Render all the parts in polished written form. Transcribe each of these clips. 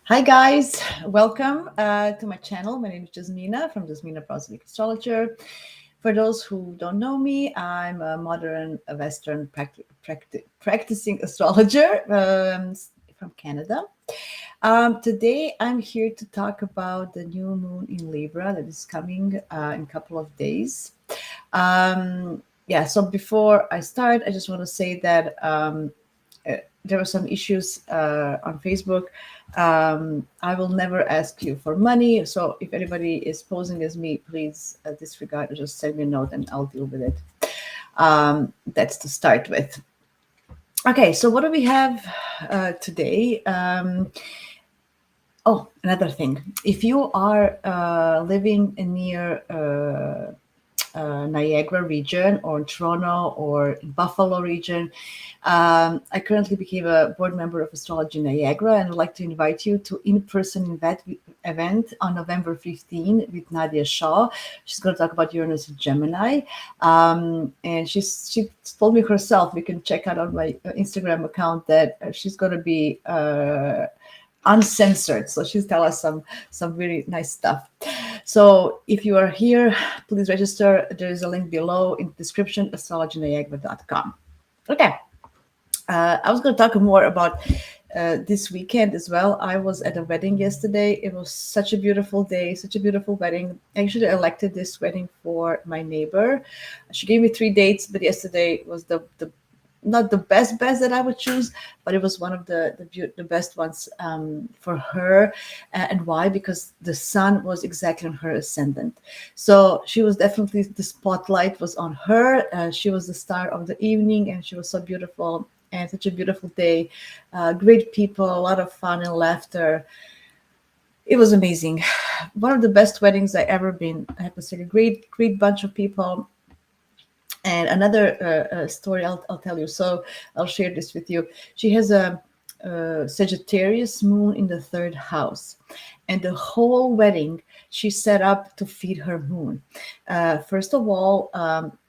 Hi guys, welcome to my channel. My name is Jasmina from Jasmina Astrologer. For those who don't know me, I'm a modern Western practicing astrologer from Canada. Today I'm here to talk about the new moon in Libra that is coming in a couple of days. So before I start, I just want to say that there were some issues on Facebook. I will never ask you for money. So if anybody is posing as me, please disregard or just send me a note and I'll deal with it. That's to start with. Okay, so what do we have today? Another thing. If you are living near Niagara region or Toronto or Buffalo region. I currently became a board member of Astrology Niagara and would like to invite you to in-person event on November 15 with Nadia Shaw. She's going to talk about Uranus and Gemini. And she told me herself, we can check out on my Instagram account, that she's going to be uncensored. So she's tell us some really nice stuff. So if you are here, please register. There is a link below in the description, astrologyniagara.com. Okay. I was going to talk more about this weekend as well. I was at a wedding yesterday. It was such a beautiful day, such a beautiful wedding. I actually elected this wedding for my neighbor. She gave me 3 dates, but yesterday was the not the best that I would choose, but it was one of the best ones for her. And why? Because the sun was exactly on her ascendant. So she was definitely, the spotlight was on her. She was the star of the evening, and she was so beautiful, and such a beautiful day. Great people, a lot of fun and laughter. It was amazing. One of the best weddings I ever been. I have to say, a great bunch of people. And another story I'll tell you. So I'll share this with you. She has a Sagittarius moon in the 3rd house, and the whole wedding she set up to feed her moon. First of all,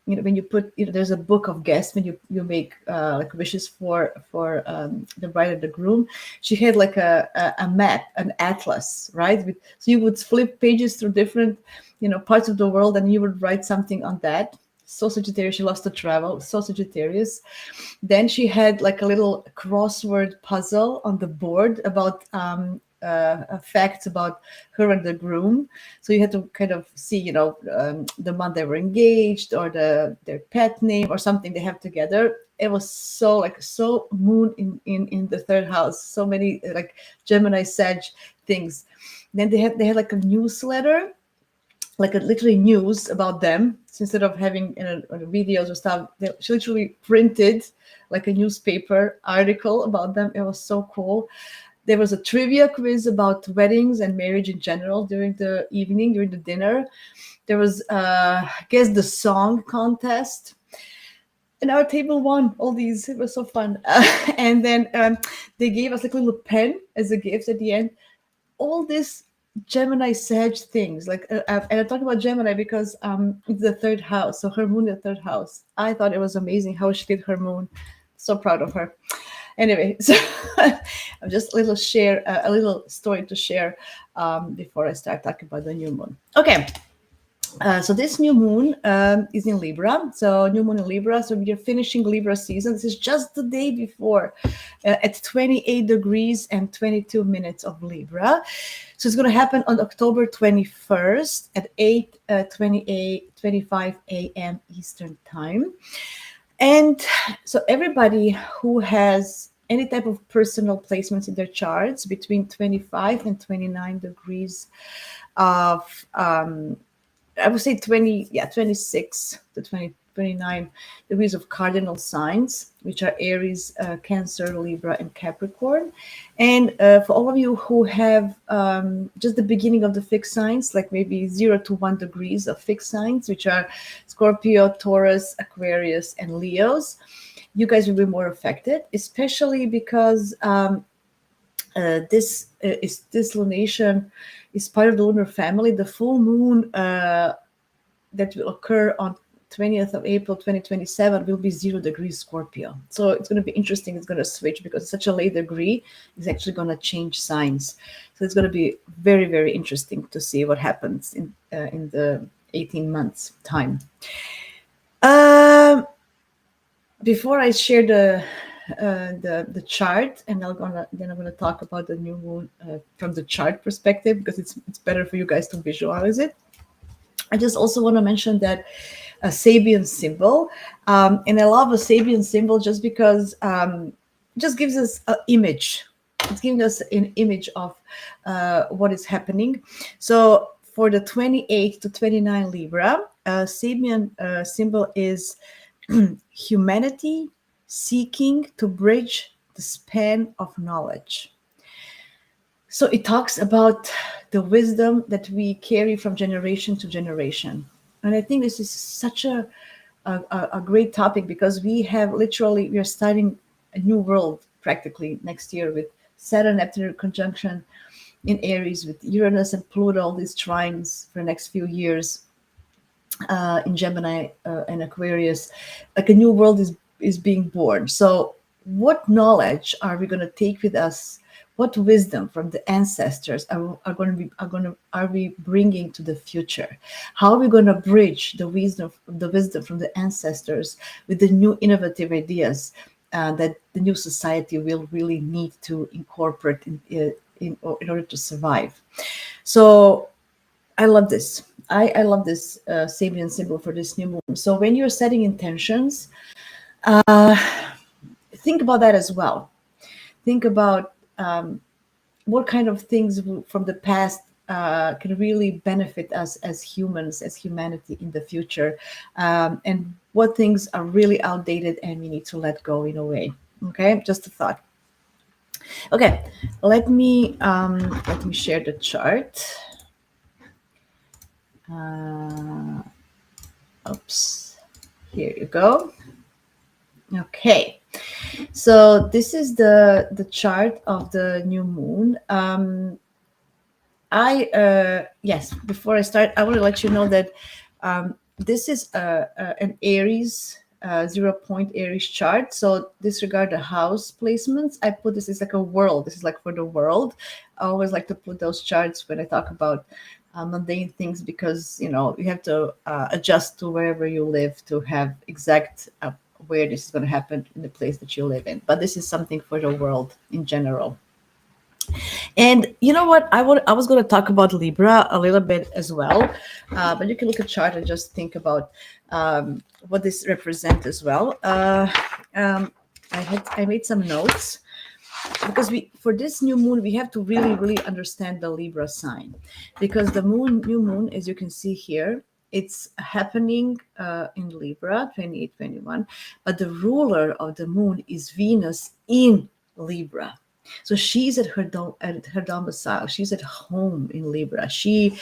when you put, there's a book of guests when you make like wishes for the bride and the groom. She had like a map, an atlas, right? So you would flip pages through different parts of the world, and you would write something on that. So Sagittarius, she loves to travel. So Sagittarius. Then she had like a little crossword puzzle on the board about facts about her and the groom. So you had to kind of see, the month they were engaged, or their pet name, or something they have together. It was so moon in the 3rd house. So many like Gemini, Sag things. Then they had like a newsletter, like a literally news about them. So instead of having videos or stuff, she literally printed like a newspaper article about them. It was so cool. There was a trivia quiz about weddings and marriage in general during the evening, during the dinner. There was guess the song contest, and our table won all these. It was so fun. And then they gave us like a little pen as a gift at the end. All this Gemini Sag things, and I'm talking about Gemini because it's the 3rd house, so her moon in the 3rd house. I thought it was amazing how she did her moon. So proud of her. Anyway, so I'm just a little story to share before I start talking about the new moon. Okay. So this new moon is in Libra. So new moon in Libra. So we are finishing Libra season. This is just the day before at 28 degrees and 22 minutes of Libra. So it's going to happen on October 21st at 8:25 a.m. Eastern time. And so everybody who has any type of personal placements in their charts between 25 and 29 degrees of I would say 26 to 29 degrees of cardinal signs, which are Aries, Cancer, Libra, and Capricorn. And for all of you who have just the beginning of the fixed signs, like maybe 0 to 1 degrees of fixed signs, which are Scorpio, Taurus, Aquarius, and Leos, you guys will be more affected, especially because this lunation is part of the lunar family. The full moon that will occur on 20th of April 2027 will be 0 degrees Scorpio. So it's going to be interesting. It's going to switch because such a late degree is actually going to change signs. So it's going to be very, very interesting to see what happens in the 18 months time. Before I share the chart, and I'm gonna talk about the new moon from the chart perspective, because it's better for you guys to visualize it. I just also want to mention that a Sabian symbol, and I love a Sabian symbol just because it just gives us an image. It's giving us an image of what is happening. So for the 28 to 29 Libra, Sabian symbol is humanity seeking to bridge the span of knowledge. So it talks about the wisdom that we carry from generation to generation. And I think this is such a great topic, because we are starting a new world practically next year with Saturn Neptune conjunction in Aries, with Uranus and Pluto, all these trines for the next few years. In Gemini and Aquarius, like a new world is being born. So what knowledge are we going to take with us? What wisdom from the ancestors are we bringing to the future? How are we going to bridge the wisdom from the ancestors with the new innovative ideas that the new society will really need to incorporate in order to survive? So I love this. I love this Sabian symbol for this new moon. So when you're setting intentions, think about that as well. Think about what kind of things from the past can really benefit us as humans, as humanity in the future, and what things are really outdated and we need to let go in a way. Okay, just a thought. Okay, let me share the chart. Oops, here you go. Okay, so this is the chart of the new moon. Yes, before I start, I want to let you know that this is an Aries 0 point Aries chart. So disregard the house placements. I put this is like a world. This is like for the world. I always like to put those charts when I talk about mundane things, because you have to adjust to wherever you live to have exact where this is going to happen in the place that you live in. But this is something for the world in general. And you know what? I was going to talk about Libra a little bit as well, but you can look at chart and just think about what this represents as well. I made some notes, because for this new moon we have to really understand the Libra sign, because the new moon, as you can see here, it's happening in Libra 28-21, but the ruler of the moon is Venus in Libra. So she's at her domicile. She's at home in Libra. She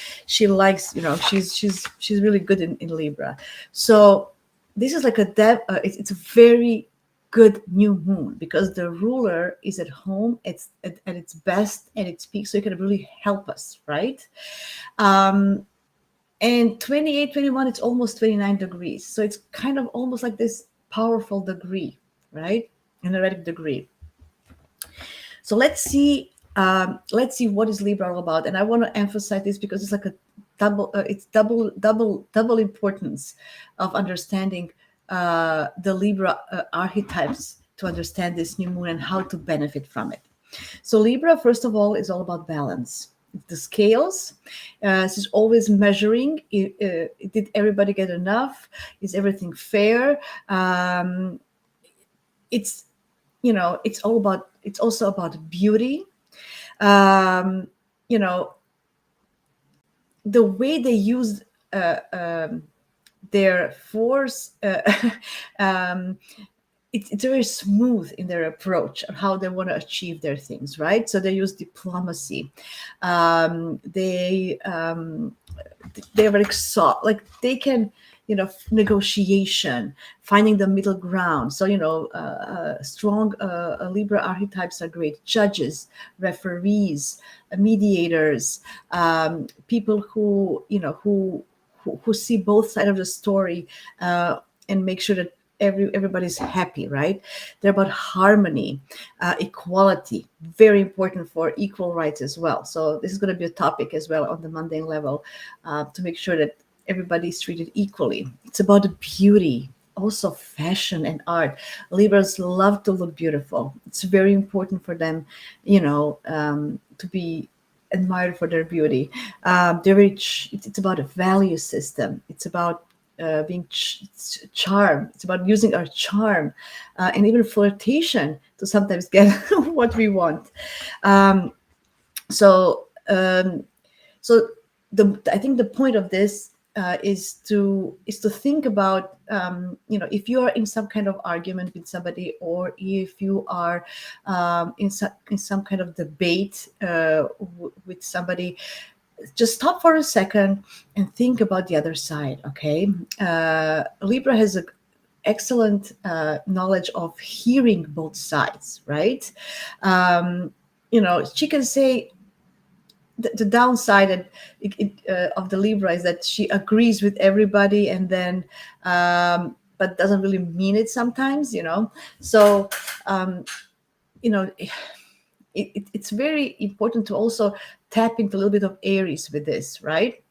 likes, she's really good in Libra. So this is like it's a very good new moon, because the ruler is at home. It's at its best, at its peak, so it can really help us, right? And 28-21, it's almost 29 degrees, so it's kind of almost like this powerful degree, right? Energetic degree. So let's see what is Libra all about. And I want to emphasize this because it's like a double importance of understanding the Libra archetypes to understand this new moon and how to benefit from it. So Libra, first of all, is all about balance. The scales, this is always measuring. Did everybody get enough? Is everything fair? It's also about beauty. The way they use their force, it's very smooth in their approach of how they want to achieve their things, right? So they use diplomacy. They're very soft, like they can, negotiation, finding the middle ground. So strong Libra archetypes are great judges, referees, mediators, people who who see both sides of the story, and make sure that everybody's happy, right? They're about harmony, equality, very important for equal rights as well. So this is going to be a topic as well on the mundane level, to make sure that everybody's treated equally. It's about the beauty, also fashion and art. Libras love to look beautiful. It's very important for them, to be admired for their beauty. They're very it's about a value system. It's about being charm. It's about using our charm, and even flirtation to sometimes get what we want. Um, so um, so I think the point of this is to think about, if you are in some kind of argument with somebody, or if you are in some kind of debate with somebody, just stop for a second and think about the other side. Okay, Libra has a excellent knowledge of hearing both sides, right? She can say the downside of the Libra is that she agrees with everybody, and then but doesn't really mean it sometimes. So it's very important to also tap into a little bit of Aries with this, right?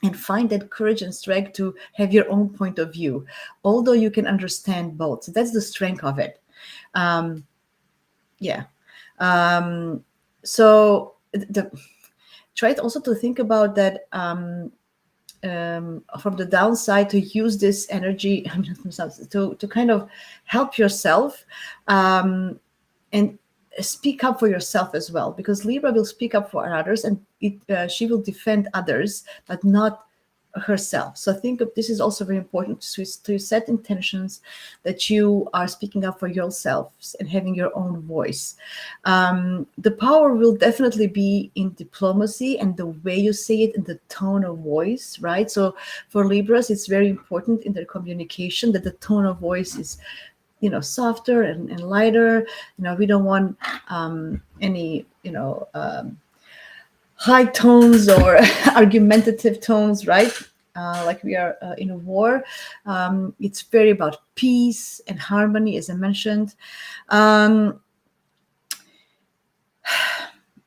And find that courage and strength to have your own point of view, although you can understand both. So that's the strength of it. Yeah. So try also to think about that, from the downside, to use this energy to kind of help yourself, and speak up for yourself as well, because Libra will speak up for others, and she will defend others, but not herself. So think of this is also very important, to set intentions that you are speaking up for yourself and having your own voice. The power will definitely be in diplomacy and the way you say it and the tone of voice, right? So for Libras, it's very important in their communication that the tone of voice is softer and lighter. We don't want any high tones or argumentative tones, right? Like we are in a war. It's very about peace and harmony, as I mentioned.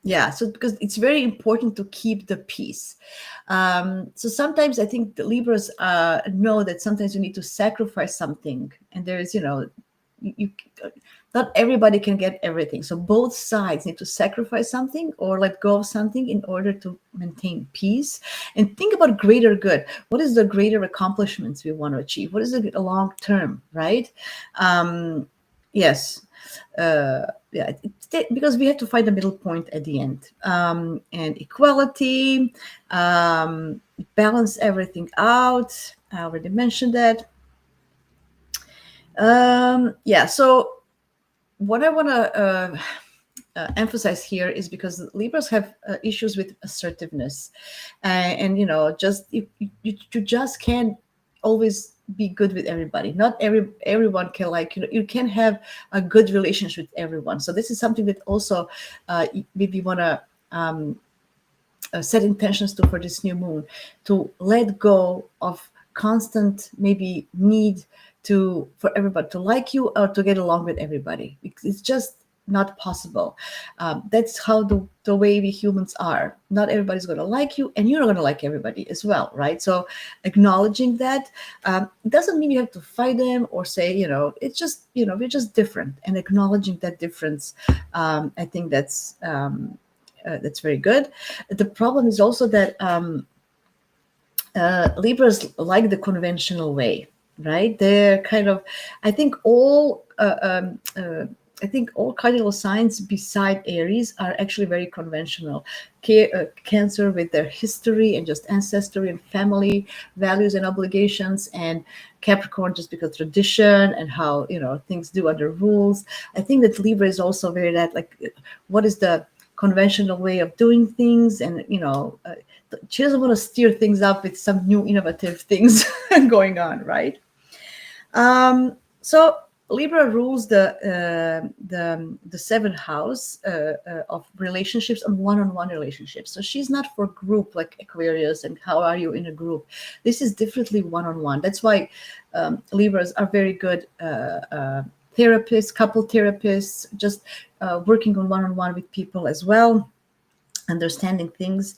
Yeah, so because it's very important to keep the peace. So sometimes I think the Libras know that sometimes you need to sacrifice something, and there's you not everybody can get everything. So both sides need to sacrifice something or let go of something in order to maintain peace. And think about greater good. What is the greater accomplishments we want to achieve? What is the long term, right? Yes. Yeah, because we have to find a middle point at the end, and equality, balance everything out. I already mentioned that. Yeah, so what I want to emphasize here is because Libras have issues with assertiveness, and just you just can't always be good with everybody. Not everyone can you can have a good relationship with everyone. So this is something that also maybe want to set intentions to for this new moon, to let go of constant maybe need for everybody to like you or to get along with everybody. It's just not possible. That's how the way we humans are. Not everybody's going to like you, and you're not going to like everybody as well, right? So acknowledging that doesn't mean you have to fight them or say, it's just, we're just different, and acknowledging that difference. I think that's very good. The problem is also that Libras like the conventional way, right? They're kind of, I think all cardinal signs beside Aries are actually very conventional. Cancer with their history and just ancestry and family values and obligations, and Capricorn just because tradition and how things do under rules. I think that Libra is also very that, like, what is the conventional way of doing things, and she doesn't want to steer things up with some new innovative things going on, right? So Libra rules the seventh house of relationships and one-on-one relationships. So she's not for group like Aquarius and how are you in a group. This is definitely one-on-one. That's why Libras are very good therapists, couple therapists, just working on one-on-one with people as well, understanding things.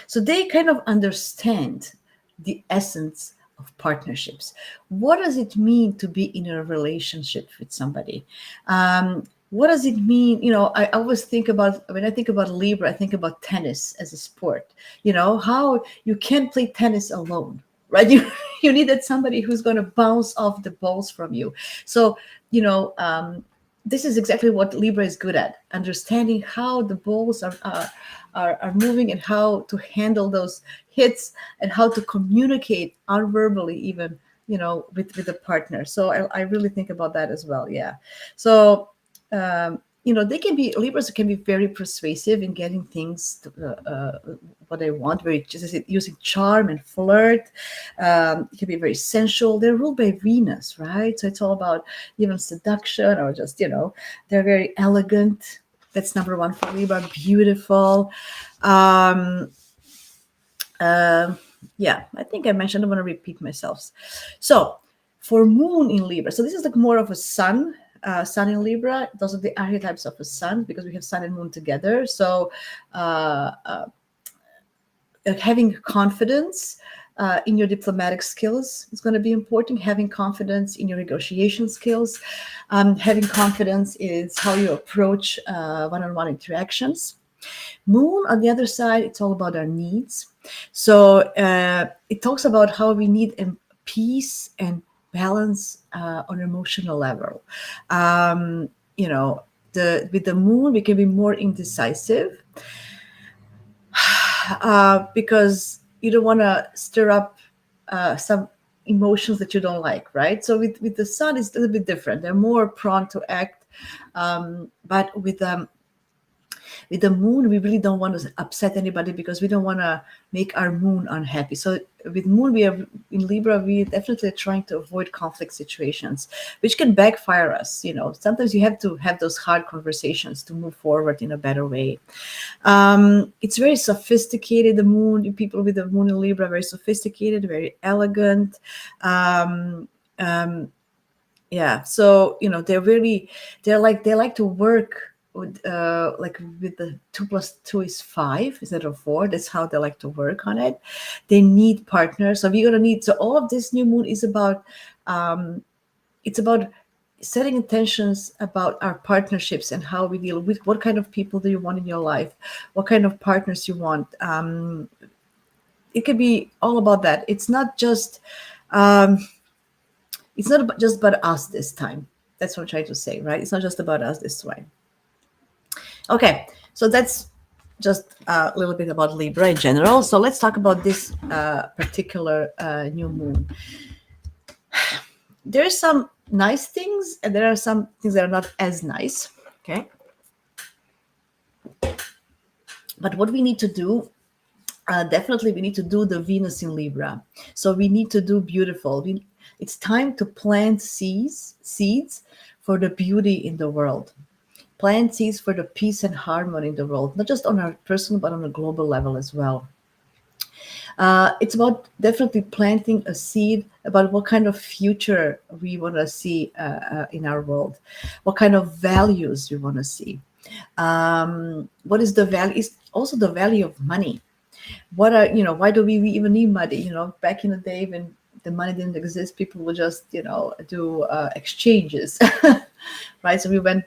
So they kind of understand the essence of partnerships. What does it mean to be in a relationship with somebody? What does it mean? I always think about, when I think about Libra, I think about tennis as a sport. How you can't play tennis alone, right? You needed somebody who's going to bounce off the balls from you. So, this is exactly what Libra is good at, understanding how the balls are moving and how to handle those hits and how to communicate unverbally even, with the partner. So I really think about that as well. Yeah. So, Libras can be very persuasive in getting things what they want, very just using charm and flirt. It can be very sensual. They're ruled by Venus, right? So it's all about even seduction or just, they're very elegant. That's number one for Libra. Beautiful. Yeah, I think I mentioned, I'm going to repeat myself. So for Moon in Libra, so this is like more of a sun in Libra. Those are the archetypes of a sun because we have sun and moon together. So having confidence in your diplomatic skills is going to be important. Having confidence in your negotiation skills. Having confidence is how you approach one-on-one interactions. Moon, on the other side, it's all about our needs. So it talks about how we need peace and balance on emotional level. With the moon, we can be more indecisive because you don't want to stir up some emotions that you don't like, right? So with the sun, it's a little bit different. They're more prone to act, but with the moon, we really don't want to upset anybody because we don't want to make our moon unhappy. So with moon, in Libra, we definitely trying to avoid conflict situations, which can backfire us. Sometimes you have to have those hard conversations to move forward in a better way. It's very sophisticated. The moon, people with the moon in Libra, very sophisticated, very elegant. Yeah. So, they like to work with the 2 + 2 is 5 instead of 4. That's how they like to work on it. They need partners. So so all of this new moon is about, it's about setting intentions about our partnerships and how we deal with what kind of people do you want in your life, what kind of partners you want. It could be all about that. It's not just, just about us this time. That's what I'm trying to say, right? It's not just about us this time. Okay, so that's just a little bit about Libra in general. So let's talk about this particular new moon. There are some nice things, and there are some things that are not as nice. Okay, but what we need to do, definitely, we need to do the Venus in Libra. So we need to do beautiful. It's time to plant seeds for the beauty in the world. Plant seeds for the peace and harmony in the world, not just on a personal, but on a global level as well. It's about definitely planting a seed about what kind of future we want to see in our world, what kind of values we want to see. What is the value? Is also the value of money. Why do we even need money? Back in the day when the money didn't exist, people would just, do exchanges, right? So we went,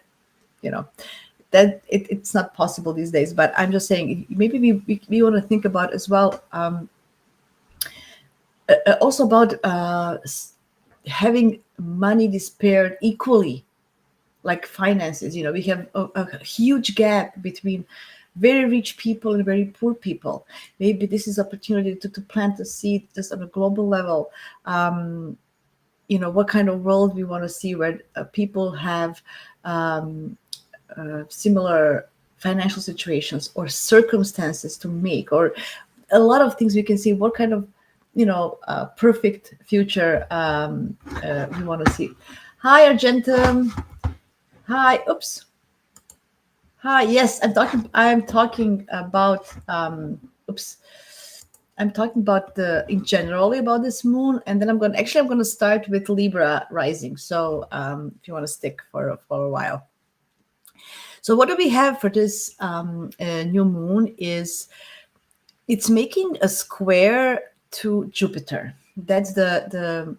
that it's not possible these days, but I'm just saying maybe we want to think about as well, also about having money disappeared equally, like finances. We have a huge gap between very rich people and very poor people. Maybe this is opportunity to plant a seed just on a global level. What kind of world we want to see where people have similar financial situations or circumstances to make, or a lot of things we can see. What kind of perfect future we want to see. Hi, Argentum. Hi. Oops. Hi. Yes, I'm talking about. Oops. I'm talking about in generally about this moon, and then I'm going to start with Libra rising. So if you want to stick for a while. So what do we have for this new moon is it's making a square to Jupiter. That's the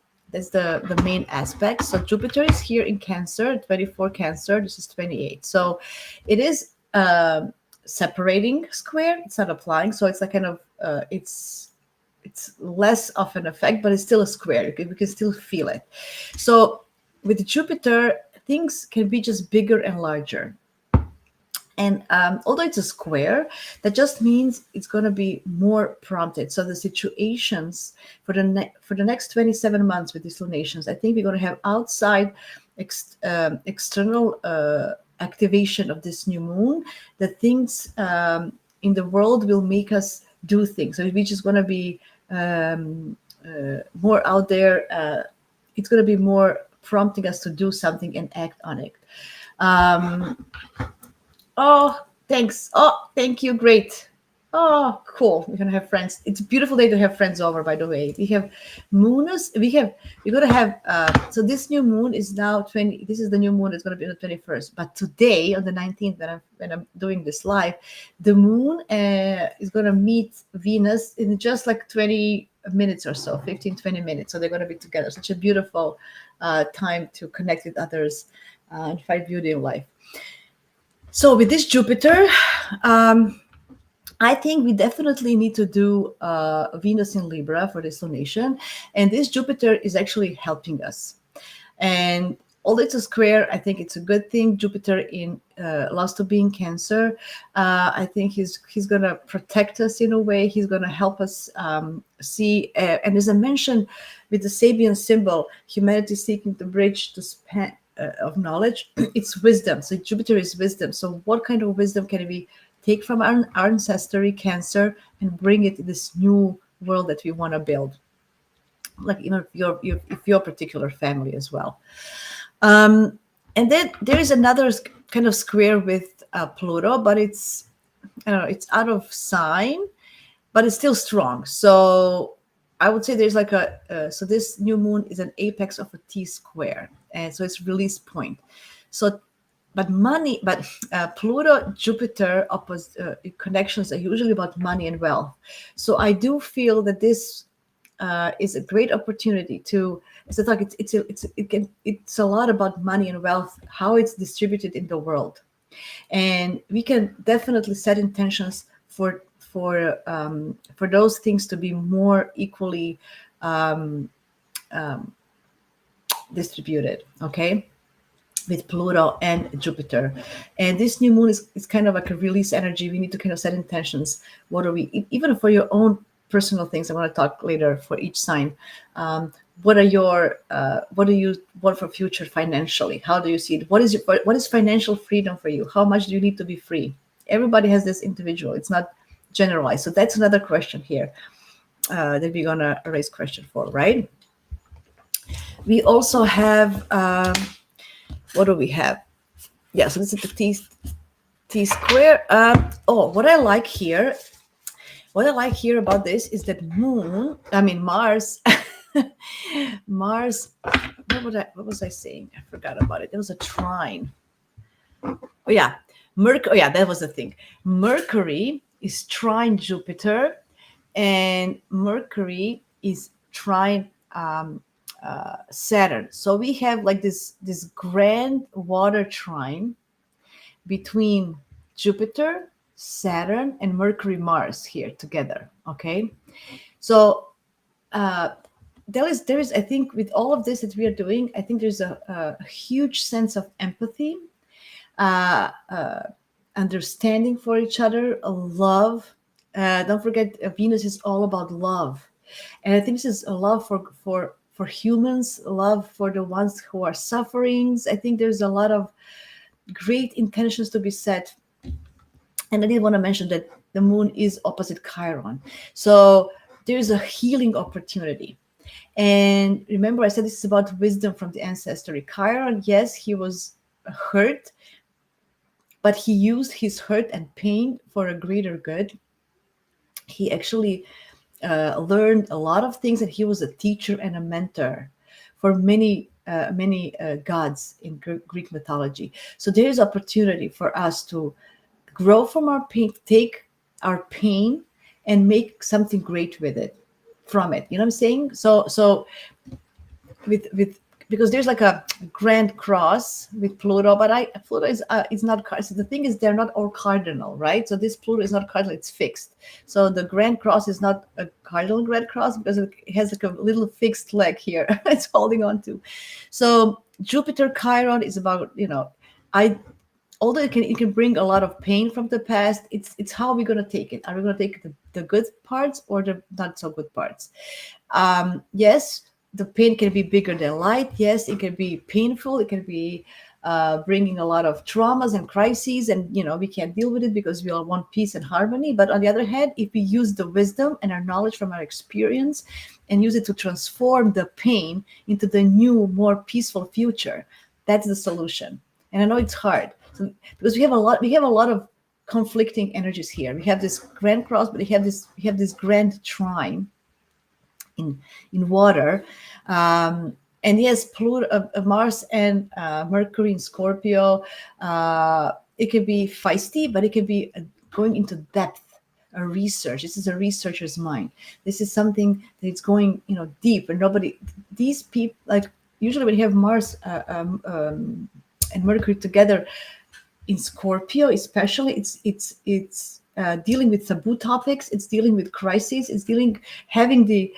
main aspect. So Jupiter is here in Cancer, 24 Cancer. This is 28. So it is separating square. It's not applying. So it's like kind of it's less of an effect, but it's still a square. We can still feel it. So with Jupiter, things can be just bigger and larger. And although it's a square, that just means it's going to be more prompted. So the situations for the next 27 months with these lunations, I think we're going to have outside external activation of this new moon. That things in the world will make us do things. So we're just going to be more out there. It's going to be more prompting us to do something and act on it. Oh, thanks. Oh, thank you. Great. Oh, cool. We're gonna have friends. It's a beautiful day to have friends over, by the way. We have moons. We're gonna have so this new moon is now 20. This is the new moon, it's gonna be on the 21st. But today, on the 19th, when I'm doing this live, the moon is gonna meet Venus in just like 20 minutes or so, 15-20 minutes. So they're gonna be together. Such a beautiful time to connect with others and find beauty in life. So with this Jupiter, I think we definitely need to do Venus in Libra for this lunation. And this Jupiter is actually helping us. And although it's a square, I think it's a good thing. Jupiter loves to be in Cancer. I think he's going to protect us in a way. He's going to help us see. And as I mentioned, with the Sabian symbol, humanity seeking to bridge the span of knowledge, it's wisdom. So Jupiter is wisdom. So what kind of wisdom can we take from our ancestry, Cancer, and bring it to this new world that we want to build? Like, if your particular family as well. And then there is another kind of square with Pluto, but it's it's out of sign, but it's still strong. So I would say there's like so this new moon is an apex of a T square, and so it's release point. So, but Pluto, Jupiter connections are usually about money and wealth. So I do feel that this is a great opportunity to. It's like it's a lot about money and wealth, how it's distributed in the world, and we can definitely set intentions for those things to be more equally distributed. Okay, with Pluto and Jupiter, and this new moon is kind of like a release energy. We need to kind of set intentions. What are we, even for your own personal things? I want to talk later for each sign. What do you want for future financially? How do you see it? What is financial freedom for you? How much do you need to be free? Everybody has this individual. It's not generalized. So that's another question here that we're gonna raise question for, right? We also have what do we have? Yeah, so this is the T square. What I like here about this is that Mars. Mars. What was I saying? I forgot about it. There was a trine. Oh yeah, Mercury. Oh yeah, that was the thing. Mercury is trine Jupiter, and Mercury is trine Saturn. So we have like this grand water trine between Jupiter, Saturn, and Mercury, Mars here together. Okay, so there is I think with all of this that we are doing, I think there's a huge sense of empathy, understanding for each other, love. Don't forget, Venus is all about love, and I think this is a love for humans, love for the ones who are suffering. I think there's a lot of great intentions to be set. And I did want to mention that the moon is opposite Chiron. So there is a healing opportunity. And remember, I said this is about wisdom from the ancestry. Chiron, yes, he was hurt, but he used his hurt and pain for a greater good. He actually learned a lot of things, and he was a teacher and a mentor for many gods in Greek mythology. So there is opportunity for us to grow from our pain, take our pain, and make something great with it, from it. You know what I'm saying? So with because there's like a grand cross with Pluto, but Pluto is not so the thing is they're not all cardinal, right? So this Pluto is not cardinal, it's fixed. So the grand cross is not a cardinal grand cross because it has like a little fixed leg here it's holding on to. So Jupiter Chiron is about, I although it can bring a lot of pain from the past, it's how we're going to take it. Are we going to take the good parts or the not so good parts? Yes, the pain can be bigger than light. Yes, it can be painful. It can be bringing a lot of traumas and crises, and we can't deal with it because we all want peace and harmony. But on the other hand, if we use the wisdom and our knowledge from our experience and use it to transform the pain into the new, more peaceful future, that's the solution. And I know it's hard, because we have a lot of conflicting energies here. We have this grand cross, but we have this grand trine in water. And yes, Pluto, Mars and Mercury in Scorpio, it can be feisty, but it can be going into depth, a research. This is a researcher's mind. This is something that's going, deep. And these people, like usually when you have Mars and Mercury together in Scorpio, especially, it's dealing with taboo topics. It's dealing with crises. It's having the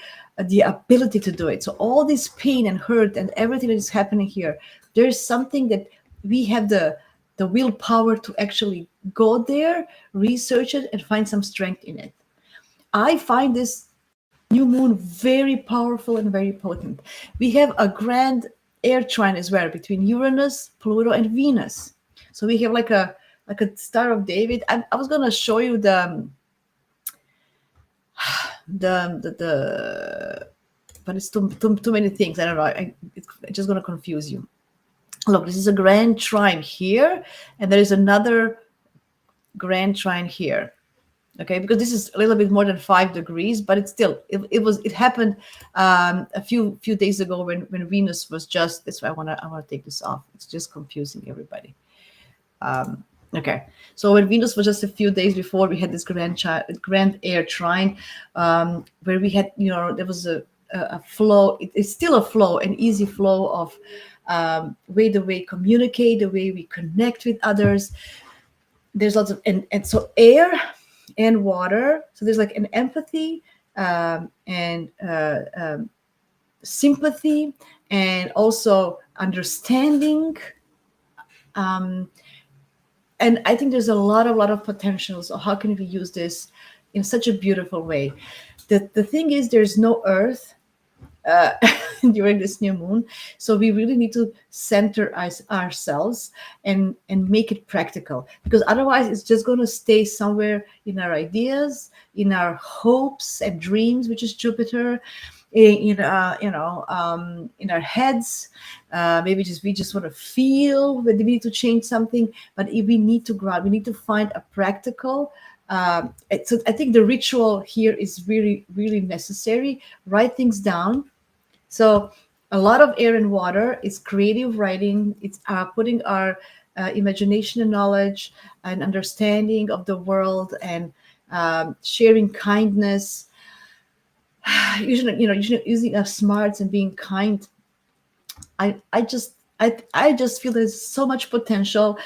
ability to do it. So all this pain and hurt and everything that is happening here, there's something that we have the willpower to actually go there, research it, and find some strength in it. I find this new moon very powerful and very potent. We have a grand air trine as well between Uranus, Pluto, and Venus. So we have like a Star of David. I was gonna show you the but it's too many things. I don't know. It's just gonna confuse you. Look, this is a grand trine here, and there is another grand trine here. Okay, because this is a little bit more than 5 degrees, but it's still it happened a few days ago when Venus was just. That's why I wanna take this off. It's just confusing everybody. Okay, so when Venus was just a few days before, we had this grand air trine, where we had, there was a flow. It's still a flow, an easy flow of the way we communicate, the way we connect with others. There's lots of and so air and water. So there's like an empathy and sympathy, and also understanding. And I think there's a lot of potential. So how can we use this in such a beautiful way? The thing is, there's no Earth during this new moon, so we really need to center ourselves and make it practical, because otherwise it's just going to stay somewhere in our ideas, in our hopes and dreams, which is Jupiter, in our heads. Maybe we just want to feel that we need to change something, but if we need to grow, we need to find a practical. So I think the ritual here is really, really necessary. Write things down. So a lot of air and water is creative writing. It's putting our imagination and knowledge and understanding of the world, and sharing kindness. Usually using our smarts and being kind. I just feel there's so much potential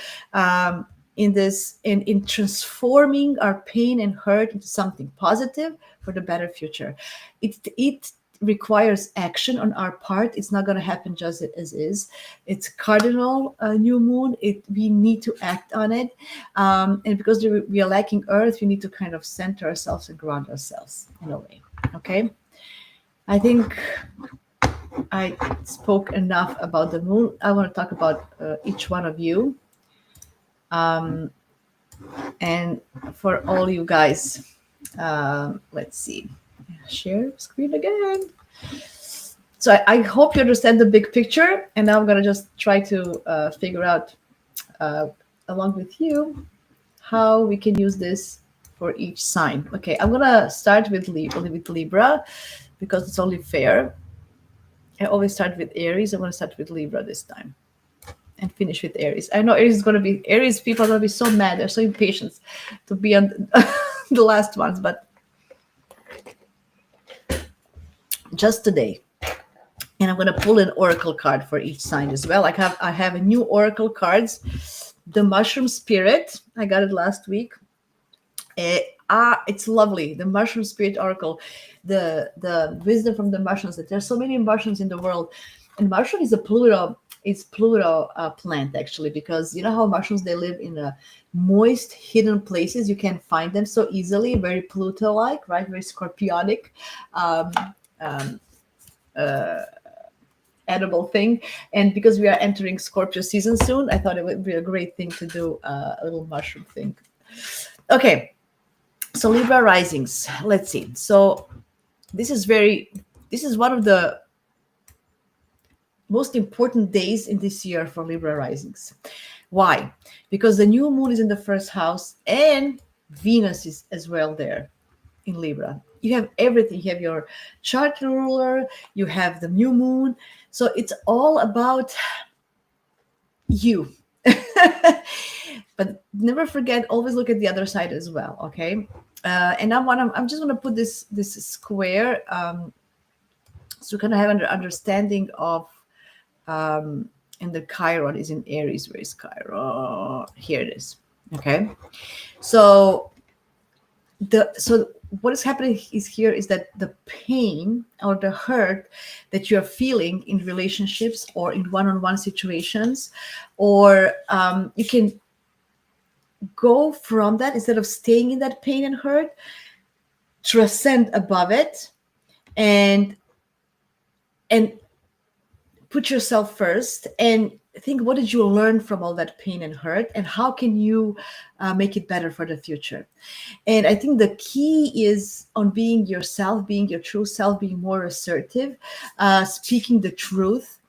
in this, in transforming our pain and hurt into something positive for the better future. It requires action on our part. It's not going to happen just as is. It's cardinal new moon. We need to act on it, and because we are lacking Earth, we need to kind of center ourselves and ground ourselves in a way. Okay, I think I spoke enough about the moon. I want to talk about each one of you. And for all you guys, let's see. share screen again. So I hope you understand the big picture, and now I'm gonna just try to figure out along with you how we can use this for each sign. Okay, I'm gonna start with Libra because it's only fair. I always start with Aries. I'm gonna start with Libra this time and finish with Aries. I know Aries people are gonna be so mad. They're so impatient to be on the last ones, but just today. And I'm gonna pull an oracle card for each sign as well. I have a new oracle cards. The Mushroom Spirit. I got it last week. It's lovely. The Mushroom Spirit Oracle, the wisdom from the mushrooms. That there's so many mushrooms in the world, and mushroom is a Pluto. It's Pluto plant actually, because you know how mushrooms, they live in moist, hidden places. You can find them so easily. Very Pluto-like, right? Very Scorpionic. Edible thing. And because we are entering Scorpio season soon, I thought it would be a great thing to do a little mushroom thing. Okay, so Libra risings. Let's see. So this is one of the most important days in this year for Libra risings. Why? Because the new moon is in the first house and Venus is as well there in Libra. You have everything. You have your chart ruler, you have the new moon. So it's all about you. But never forget, always look at the other side as well, okay? And I'm just going to put this square so you kind of have an understanding of, and the Chiron is in Aries. Where is Chiron? Here it is, okay? So what is happening is that the pain or the hurt that you're feeling in relationships or in one-on-one situations, or you can go from that, instead of staying in that pain and hurt, transcend above it and put yourself first and think, what did you learn from all that pain and hurt, and how can you make it better for the future? And I think the key is on being yourself, being your true self, being more assertive, speaking the truth,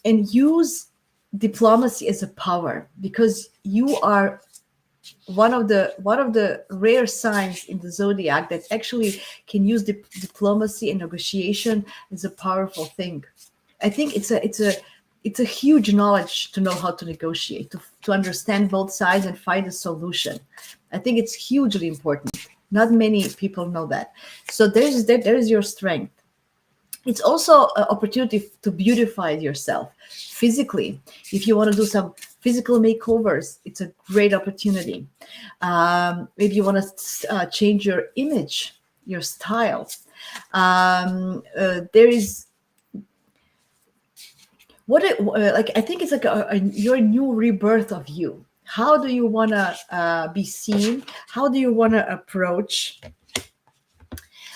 and use diplomacy as a power, because you are one of the rare signs in the zodiac that actually can use diplomacy and negotiation as a powerful thing. I think it's a huge knowledge to know how to negotiate, to understand both sides and find a solution. I think it's hugely important. Not many people know that. So there's your strength. It's also an opportunity to beautify yourself physically. If you want to do some physical makeovers, it's a great opportunity. Maybe you want to change your image, your style. There is I think it's like your new rebirth of you. How do you want to be seen? How do you want to approach?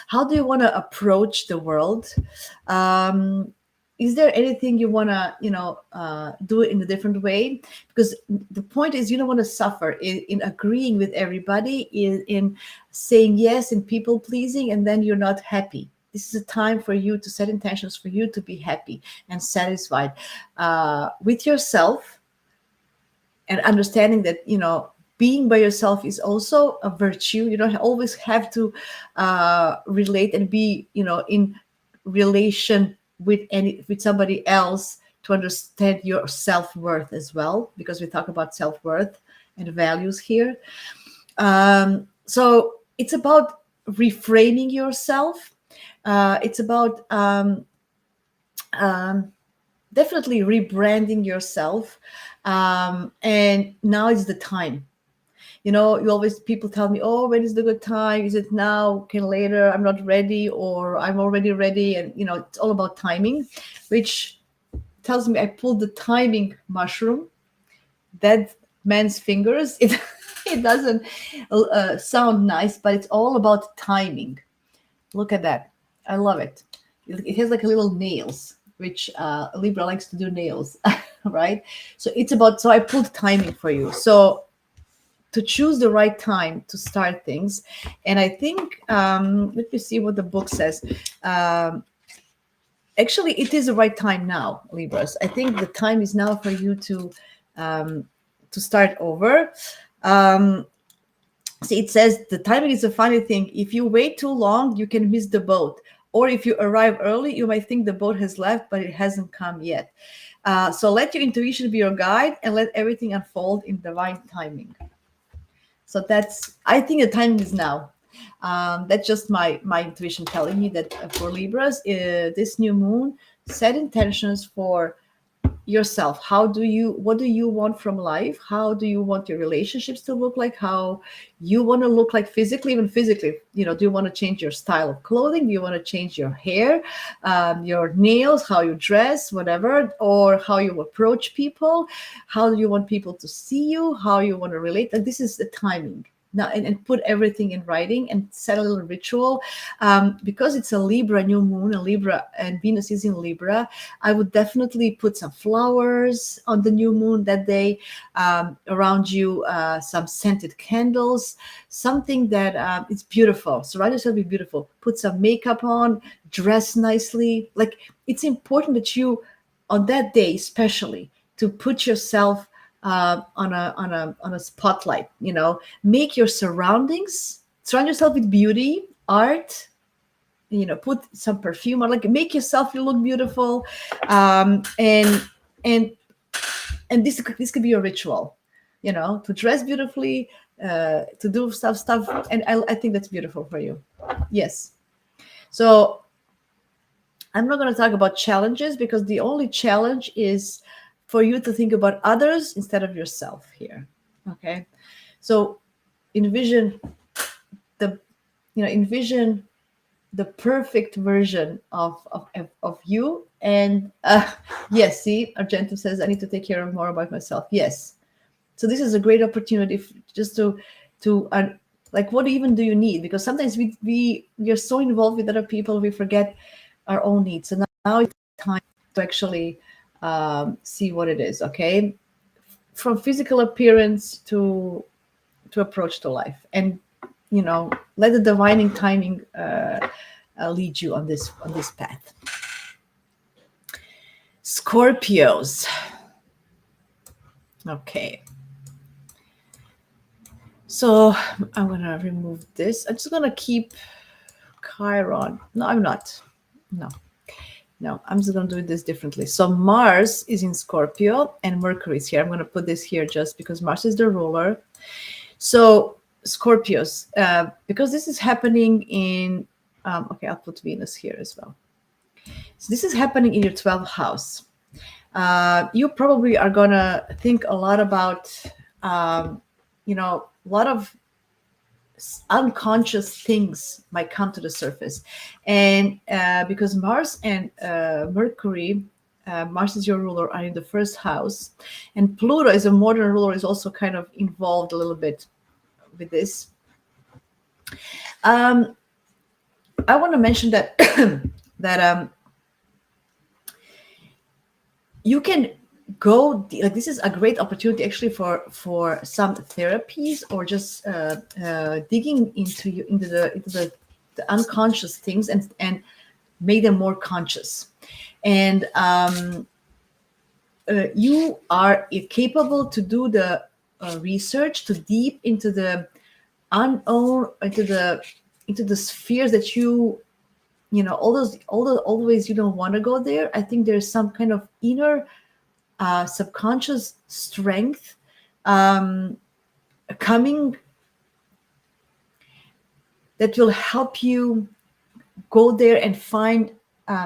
How do you want to approach the world? Is there anything you want to, do it in a different way? Because the point is, you don't want to suffer in agreeing with everybody, in saying yes, in people pleasing, and then you're not happy. This is a time for you to set intentions for you to be happy and satisfied with yourself, and understanding that, being by yourself is also a virtue. You don't always have to relate and be, in relation with somebody else to understand your self-worth as well, because we talk about self-worth and values here. So it's about reframing yourself. It's about definitely rebranding yourself. And now is the time. People tell me, oh, when is the good time? Is it now? Can later? I'm not ready, or I'm already ready. And, it's all about timing, which tells me I pulled the timing mushroom. That man's fingers. It doesn't sound nice, but it's all about timing. Look at that. I love it. It has like a little nails, which Libra likes to do nails, right? So I pulled timing for you. So to choose the right time to start things. And I think, let me see what the book says. Actually, it is the right time now, Libras. I think the time is now for you to start over. See, it says the timing is a funny thing. If you wait too long, you can miss the boat. Or if you arrive early, you might think the boat has left, but it hasn't come yet. So let your intuition be your guide and let everything unfold in divine timing. So I think the timing is now. That's just my intuition telling me that for Libras, this new moon, set intentions for yourself. What do you want from life? How do you want your relationships to look like? How you want to look like physically, even physically? Do you want to change your style of clothing? Do you want to change your hair, your nails, how you dress, whatever, or how you approach people? How do you want people to see you? How you want to relate? And this is the timing. Now, and put everything in writing and set a little ritual. Because it's a Libra new moon, a Libra, and Venus is in Libra, I would definitely put some flowers on the new moon that day, around you, some scented candles, something that is beautiful. Surround yourself with beautiful. Put some makeup on, dress nicely. Like, it's important that you, on that day especially, to put yourself on a spotlight. Make your surround yourself with beauty, art. Put some perfume on, like, make yourself look beautiful, and this could be a ritual, to dress beautifully, to do stuff, and I think that's beautiful for you. Yes. So I'm not going to talk about challenges, because the only challenge is for you to think about others instead of yourself here. Okay. So envision the perfect version of you. And yes, see, Argento says, I need to take care of more about myself. Yes. So this is a great opportunity just to like, what even do you need? Because sometimes we are so involved with other people, we forget our own needs. So now it's time to actually see what it is. Okay, from physical appearance to approach to life, and let the divining timing lead you on this path. Scorpios. Okay. So I'm gonna remove this. I'm just gonna keep Chiron. No, I'm not. No, I'm just going to do this differently. So Mars is in Scorpio and Mercury is here. I'm going to put this here just because Mars is the ruler. So Scorpios, because this is happening in, okay, I'll put Venus here as well. So this is happening in your 12th house. You probably are going to think a lot about, a lot of unconscious things might come to the surface, and because Mars and Mercury, Mars is your ruler, are in the first house, and Pluto is a modern ruler, is also kind of involved a little bit with this. I want to mention that that you can go, like, this is a great opportunity actually for some therapies, or just digging into the unconscious things and make them more conscious. And you are capable to do the research, to deep into the unknown, into the spheres that all the ways you don't want to go there. I think there's some kind of inner subconscious strength coming that will help you go there and find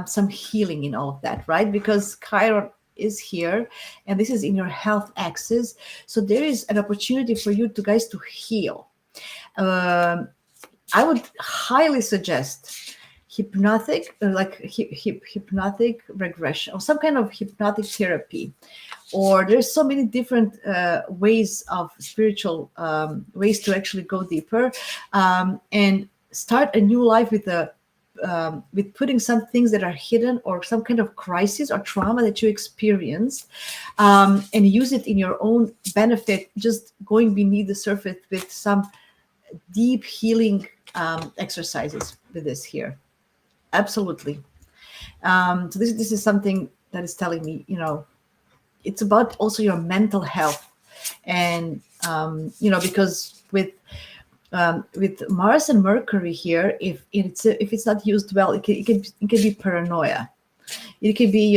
some healing in all of that, right? Because Chiron is here, and this is in your health axis, so there is an opportunity for you guys to heal. I would highly suggest hypnotic regression, or some kind of hypnotic therapy, or there's so many different ways of spiritual ways to actually go deeper and start a new life with a with putting some things that are hidden or some kind of crisis or trauma that you experienced, and use it in your own benefit, just going beneath the surface with some deep healing exercises with this here. Absolutely. So this is something that is telling me, it's about also your mental health. And, because with Mars and Mercury here, if it's not used well, it can be paranoia. It could be,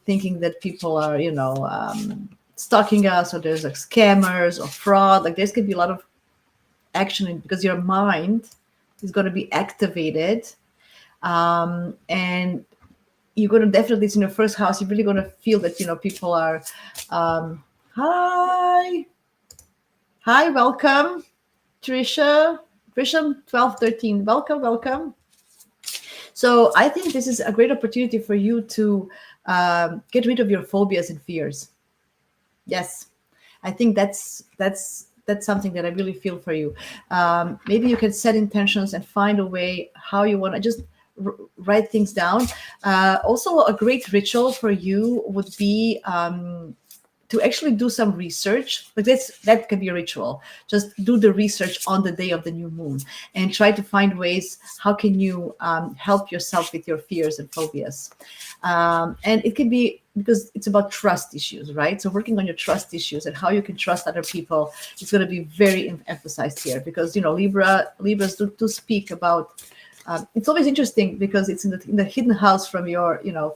thinking that people are, stalking us, or there's like scammers or fraud. Like there's going to be a lot of action because your mind is going to be activated. And you're going to definitely, it's in your first house, you're really going to feel that, people are, hi, welcome. Trisha 1213, welcome. So I think this is a great opportunity for you to get rid of your phobias and fears. Yes, I think that's something that I really feel for you. Maybe you can set intentions and find a way how you want to just write things down. Also, a great ritual for you would be to actually do some research. Like that can be a ritual. Just do the research on the day of the new moon and try to find ways how can you help yourself with your fears and phobias. And it can be because it's about trust issues, right? So working on your trust issues and how you can trust other people is going to be very emphasized here, because Libras do speak about. It's always interesting because it's in the hidden house from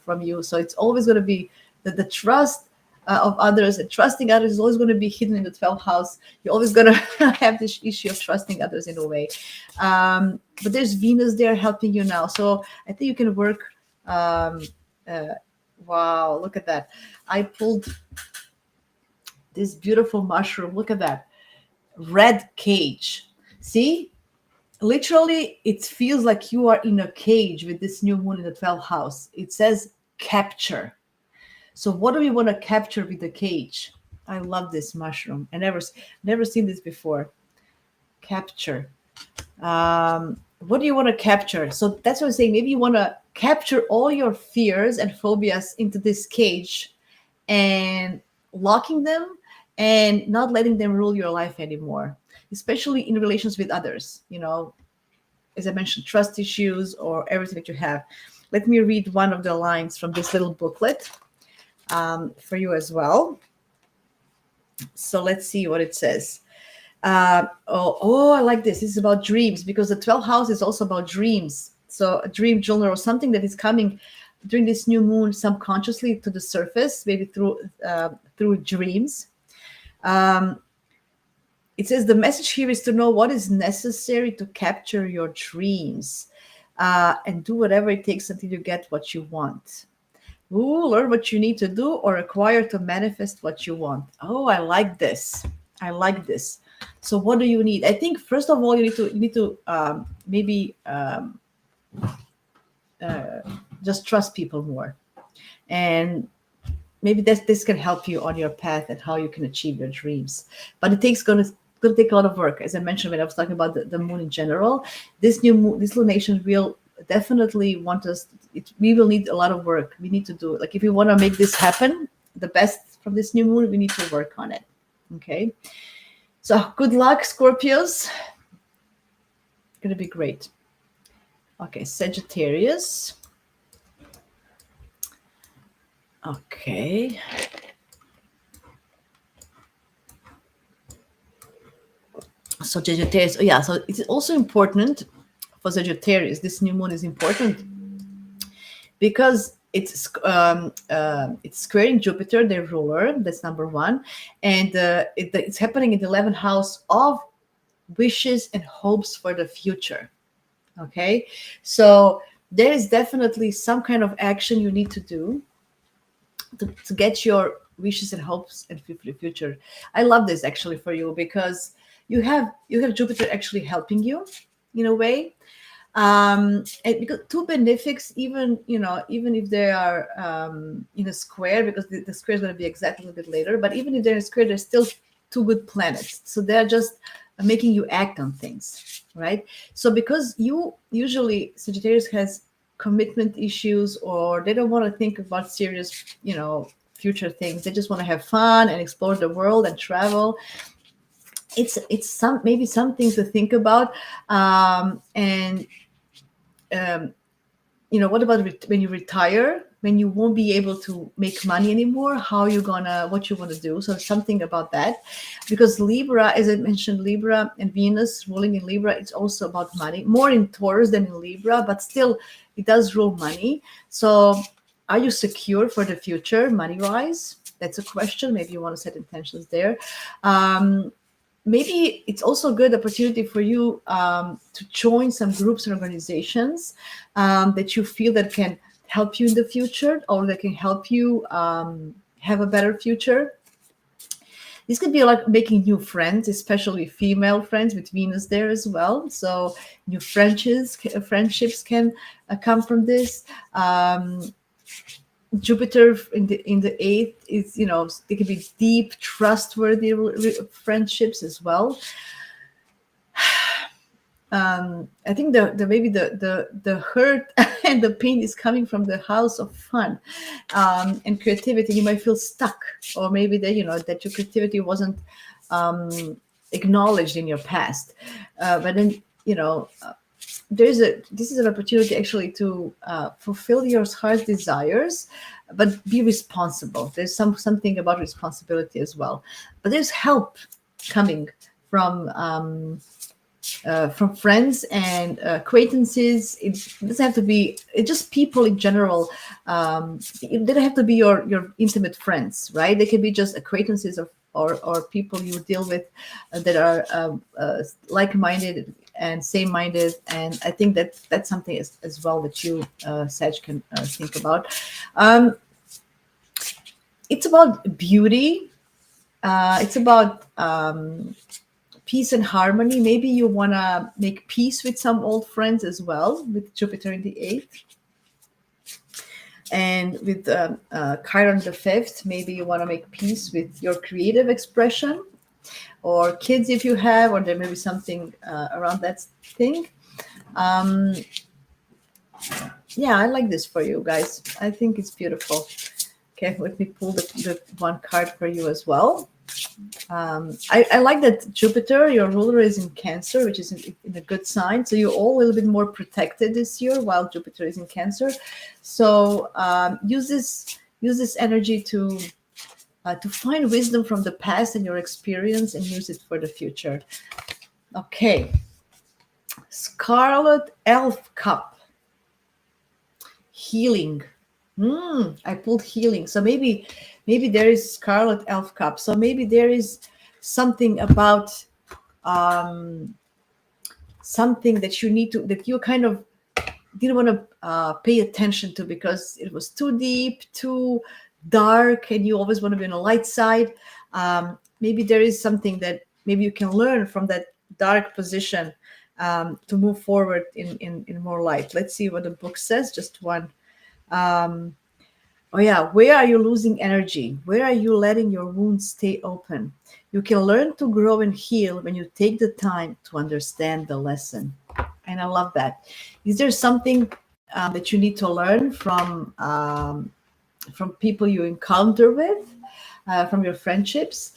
from you. So it's always going to be the trust of others, and trusting others is always going to be hidden in the 12th house. You're always going to have this issue of trusting others in a way. But there's Venus there helping you now. So I think you can work. Wow, look at that. I pulled this beautiful mushroom. Look at that. Red cage. See? Literally, it feels like you are in a cage with this new moon in the 12th house. It says capture. So what do we want to capture with the cage? I love this mushroom. I never seen this before. Capture. What do you want to capture? So that's what I'm saying. Maybe you want to capture all your fears and phobias into this cage and locking them and not letting them rule your life anymore, especially in relations with others. As I mentioned, trust issues or everything that you have. Let me read one of the lines from this little booklet for you as well. So let's see what it says. I like this. This is about dreams, because the 12th house is also about dreams. So a dream journal or something that is coming during this new moon subconsciously to the surface, maybe through dreams. It says the message here is to know what is necessary to capture your dreams, and do whatever it takes until you get what you want. Learn what you need to do or acquire to manifest what you want. Oh, I like this. So what do you need? I think first of all you need to maybe just trust people more, and maybe this can help you on your path and how you can achieve your dreams. But it's going to take a lot of work, as I mentioned when I was talking about the moon in general. This new moon, this lunation will definitely want us. We will need a lot of work. We need to do it. Like if we want to make this happen, the best from this new moon, we need to work on it. Okay. So good luck, Scorpios. It's going to be great. Okay, Sagittarius. Okay. So Sagittarius. Oh, yeah. So it's also important for Sagittarius. This new moon is important because it's squaring Jupiter, their ruler. That's number one, and it's happening in the 11th house of wishes and hopes for the future. Okay, so there is definitely some kind of action you need to do to get your wishes and hopes and for the future. I love this actually for you, because you have Jupiter actually helping you in a way. And because two benefics, even if they are in a square, because the square is going to be exactly a little bit later, but even if they're in a square, they're still two good planets. So they're just making you act on things, right? So because you usually, Sagittarius has commitment issues, or they don't want to think about serious, future things. They just want to have fun and explore the world and travel. It's maybe something to think about. And what about when you retire, when you won't be able to make money anymore? What you gonna do? So something about that, because Libra, as I mentioned, Libra and Venus ruling in Libra, it's also about money, more in Taurus than in Libra, but still it does rule money. So are you secure for the future money wise? That's a question. Maybe you want to set intentions there. Maybe it's also a good opportunity for you to join some groups and organizations that you feel that can help you in the future, or that can help you have a better future. This could be like making new friends, especially female friends, with Venus there as well. So new friendships can come from this. Jupiter in the eighth is, they can be deep, trustworthy friendships as well. I think maybe the hurt and the pain is coming from the house of fun and creativity. You might feel stuck, or maybe that that your creativity wasn't acknowledged in your past. But then this is an opportunity actually to fulfill your heart's desires, but be responsible. There's something about responsibility as well. But there's help coming from friends and acquaintances. It doesn't have to be. It's just people in general. It doesn't have to be your intimate friends, right? They can be just acquaintances or people you deal with that are like-minded and same-minded. And I think that's something as well that you, Sag, can think about. It's about beauty. It's about peace and harmony. Maybe you want to make peace with some old friends as well, with Jupiter in the 8th. And with Chiron the 5th, maybe you want to make peace with your creative expression, or kids if you have, or there may be something around that thing. Yeah, I like this for you guys. I think it's beautiful. Okay, let me pull the one card for you as well. I like that Jupiter, your ruler, is in Cancer, which is in a good sign. So you're all a little bit more protected this year while Jupiter is in Cancer. So use this energy to find wisdom from the past and your experience, and use it for the future. Okay. Scarlet Elf Cup. Healing. I pulled healing. So maybe there is Scarlet Elf Cup. So maybe there is something about something that you kind of didn't want to pay attention to because it was too deep, too dark, and you always want to be on the light side. Maybe there is something that maybe you can learn from that dark position to move forward in more light. Let's see what the book says. Just one. Where are you losing energy? Where are you letting your wounds stay open? You can learn to grow and heal when you take the time to understand the lesson. And I love that. Is there something that you need to learn from people you encounter with, from your friendships?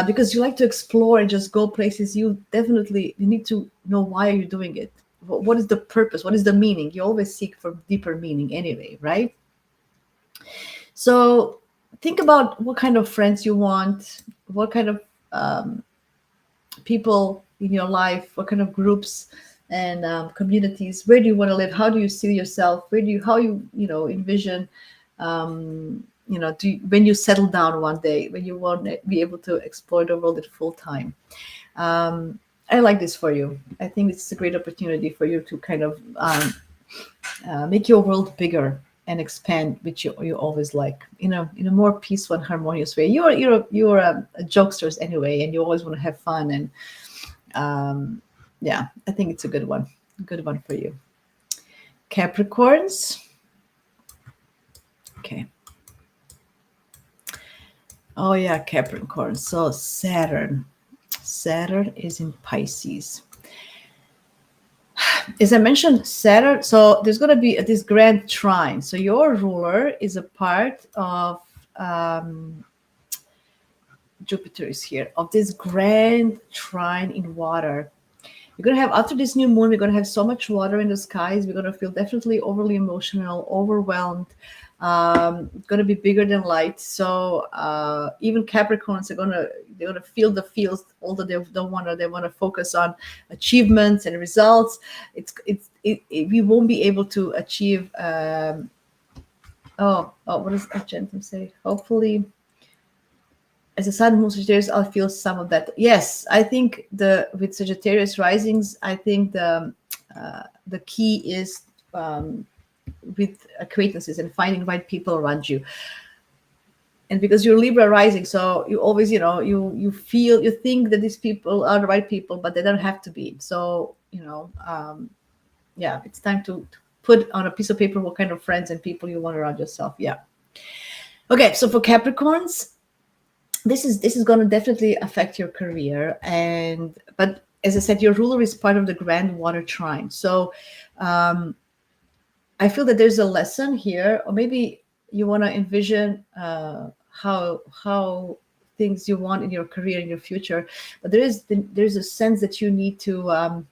Because you like to explore and just go places. You need to know why are you doing it? What is the purpose? What is the meaning? You always seek for deeper meaning anyway, right? So think about what kind of friends you want, what kind of people in your life, what kind of groups and communities. Where do you want to live? How do you see yourself? How you envision, when you settle down one day, when you want to be able to explore the world at full time. I like this for you. I think it's a great opportunity for you to kind of make your world bigger and expand, which you always like, in a more peaceful and harmonious way. You're a jokesters anyway, and you always want to have fun. And I think it's a good one for you. Capricorns. Okay. Oh yeah, Capricorn. So Saturn Saturn is in Pisces. As I mentioned, Saturn, so there's going to be this grand trine. So your ruler is a part of Jupiter is here, of this grand trine in water. We're going to have, after this new moon, we're going to have so much water in the skies. We're going to feel definitely overly emotional, overwhelmed. Going to be bigger than light. So even Capricorns they're gonna feel the feels, although they want to focus on achievements and results. We won't be able to achieve. What does Argentum say? Hopefully, as a sun moon Sagittarius, I'll feel some of that. Yes, I think with Sagittarius risings, I think the key is with acquaintances and finding right people around you. And because you're Libra rising, so you always, you think that these people are the right people, but they don't have to be. So, it's time to put on a piece of paper what kind of friends and people you want around yourself. Yeah. Okay, so for Capricorns, this is going to definitely affect your career, but as I said, your ruler is part of the grand water trine. So I feel that there's a lesson here, or maybe you want to envision how things you want in your career, in your future. But there's a sense that you need to.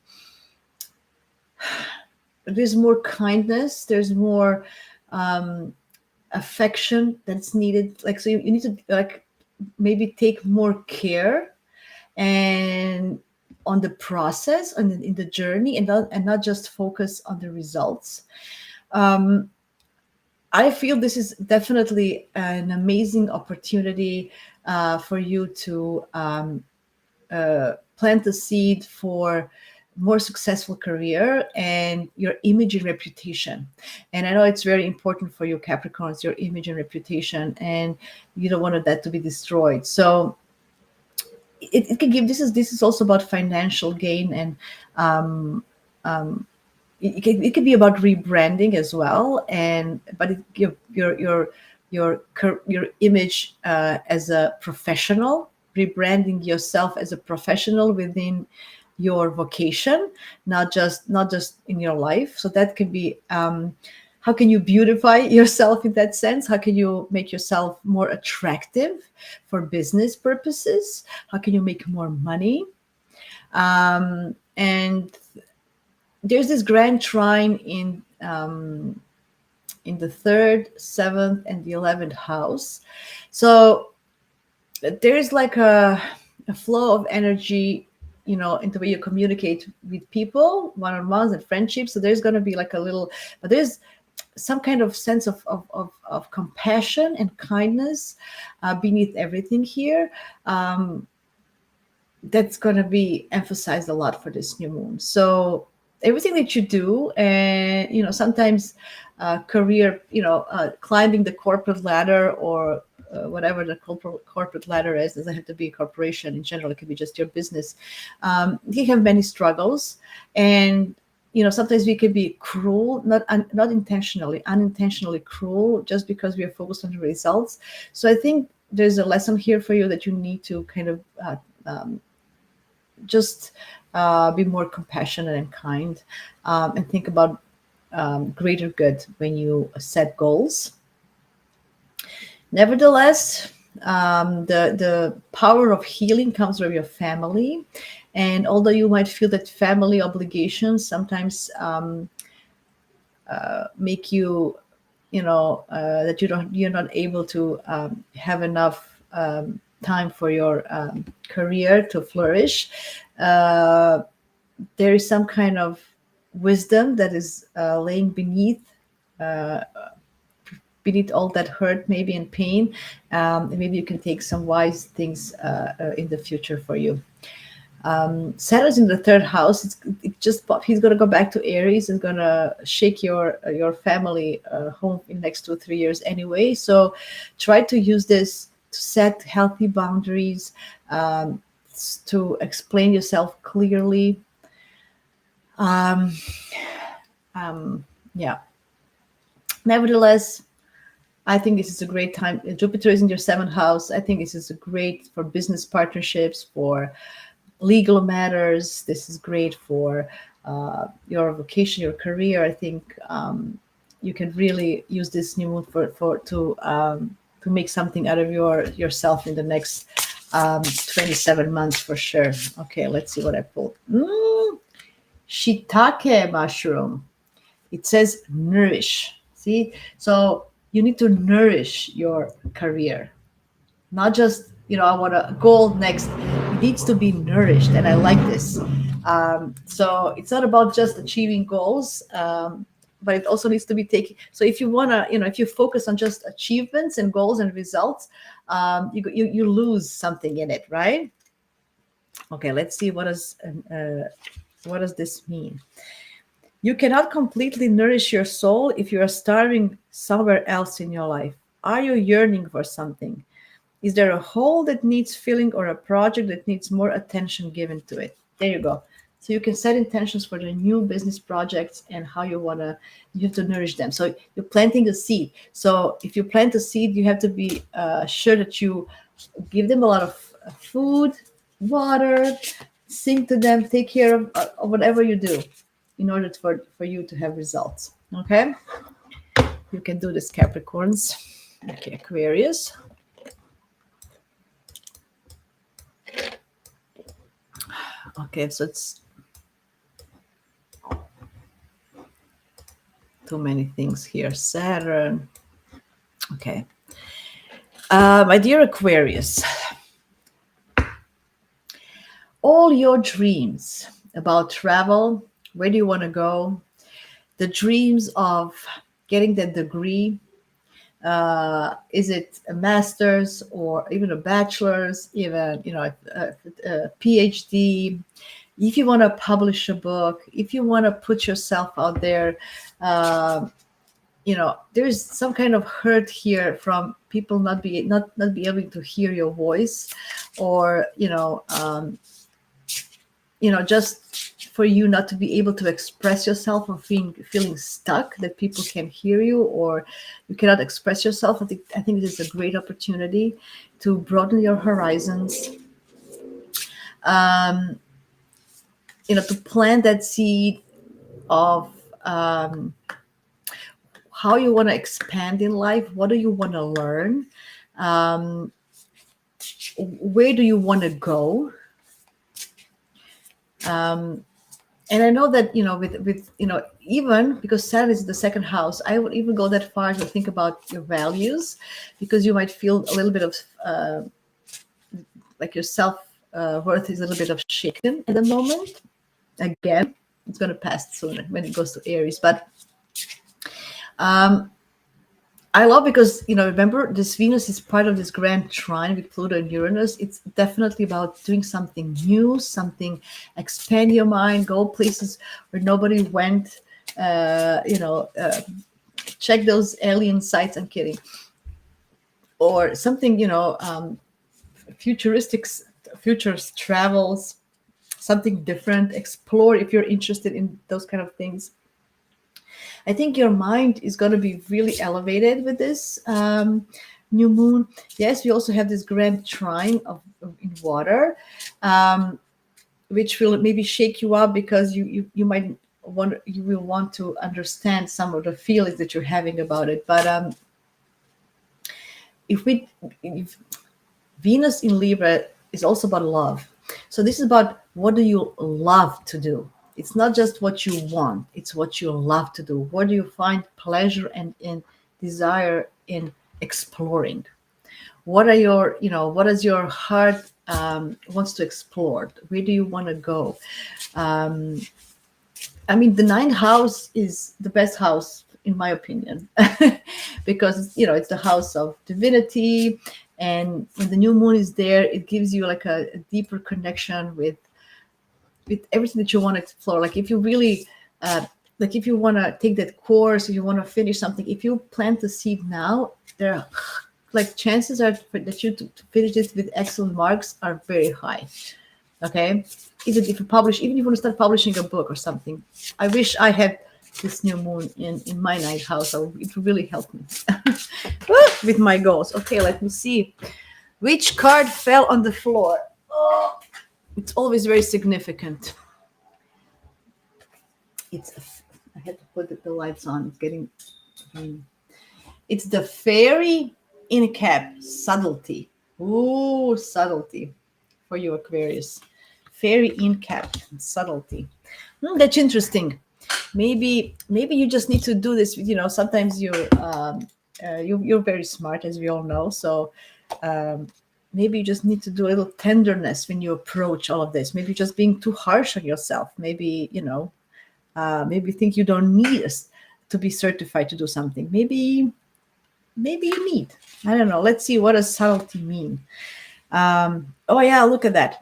There's more kindness. There's more affection that's needed. Like, so you need to maybe take more care and on the process and in the journey, and not just focus on the results. I feel this is definitely an amazing opportunity for you to plant the seed for more successful career and your image and reputation. And I know it's very important for you Capricorns, your image and reputation, and you don't want that to be destroyed. So it can give, this is also about financial gain, and it could be about rebranding as well, but your image as a professional, rebranding yourself as a professional within your vocation, not just in your life. So that can be how can you beautify yourself in that sense? How can you make yourself more attractive for business purposes? How can you make more money? And there's this grand trine in the 3rd, 7th, and the 11th house. So there's like a flow of energy, in the way you communicate with people, one-on-ones and friendships. So there's going to be like but there's some kind of sense of compassion and kindness beneath everything here. That's going to be emphasized a lot for this new moon. So everything that you do, and sometimes career, climbing the corporate ladder, or whatever the corporate ladder is, doesn't have to be a corporation. In general, it could be just your business. You have many struggles, and sometimes we can be cruel, not unintentionally cruel, just because we are focused on the results. So I think there's a lesson here for you that you need to kind of just be more compassionate and kind, and think about greater good when you set goals. Nevertheless, the power of healing comes from your family, and although you might feel that family obligations sometimes make you, that you're not able to have enough time for your career to flourish, there is some kind of wisdom that is laying beneath all that hurt, maybe, and pain. And maybe you can take some wise things in the future for you. Saturn's in the 3rd house. He's going to go back to Aries and going to shake your family home in the next 2 or 3 years anyway. So try to use this to set healthy boundaries, to explain yourself clearly. Nevertheless, I think this is a great time. Jupiter is in your 7th house. I think this is great for business partnerships, for legal matters. This is great for your vocation, your career. I think you can really use this new moon to make something out of yourself in the next 27 months for sure. Okay, let's see what I pulled. Shiitake mushroom. It says nourish. See, so you need to nourish your career, not just I want a goal next. It needs to be nourished, and I like this. So it's not about just achieving goals, but it also needs to be taken. So if you want to, if you focus on just achievements and goals and results, you lose something in it, right? Okay, let's see what does this mean. You cannot completely nourish your soul if you are starving somewhere else in your life. Are you yearning for something? Is there a hole that needs filling or a project that needs more attention given to it? There you go. So you can set intentions for the new business projects and how you have to nourish them. So you're planting a seed. So if you plant a seed, you have to be sure that you give them a lot of food, water, sing to them, take care of whatever you do in order for you to have results. Okay? You can do this, Capricorns. Okay, Aquarius. Okay, so it's too many things here. Saturn. Okay. My dear Aquarius, all your dreams about travel, where do you want to go, the dreams of getting that degree, is it a master's or even a bachelor's, even a PhD? If you want to publish a book, if you want to put yourself out there, there's some kind of hurt here from people not be able to hear your voice, or just for you not to be able to express yourself, or feeling stuck that people can hear you, or you cannot express yourself. I think it is a great opportunity to broaden your horizons. To plant that seed of how you want to expand in life. What do you want to learn? Where do you want to go? And I know that with even because Saturn is the second house, I would even go that far to think about your values, because you might feel a little bit of like your self worth is a little bit of shaken at the moment. Again, it's going to pass soon when it goes to Aries, but I love, because remember, this Venus is part of this grand trine with Pluto and Uranus. It's definitely about doing something new, something, expand your mind, go places where nobody went. Check those alien sites. I'm kidding, or something. Futures travels, something different. Explore if you're interested in those kind of things. I think your mind is going to be really elevated with this new moon. Yes, we also have this grand trine in water, which will maybe shake you up, because you will want to understand some of the feelings that you're having about it. But if Venus in Libra is also about love, so this is about what do you love to do. It's not just what you want, it's what you love to do. What do you find pleasure and desire in exploring? What does your heart wants to explore? Where do you want to go? The ninth house is the best house, in my opinion, because it's the house of divinity. And when the new moon is there, it gives you like a deeper connection with everything that you want to explore. Like if you really if you want to take that course, if you want to finish something, if you plant the seed now, there are chances are that you to finish this with excellent marks are very high. Okay, even if you want to start publishing a book or something. I wish I had this new moon in my ninth house, so it would really help me with my goals. Okay, let me see which card fell on the floor. Oh, It's always very significant. I had to put the lights on. It's getting. It's the fairy in cap, subtlety. Ooh, subtlety for you, Aquarius. Fairy in cap, subtlety. That's interesting. Maybe you just need to do this. Sometimes you're very smart, as we all know. So maybe you just need to do a little tenderness when you approach all of this. Maybe just being too harsh on yourself. Maybe maybe you think you don't need us to be certified to do something. Maybe you need. I don't know. Let's see, what does subtlety mean? Oh yeah, look at that.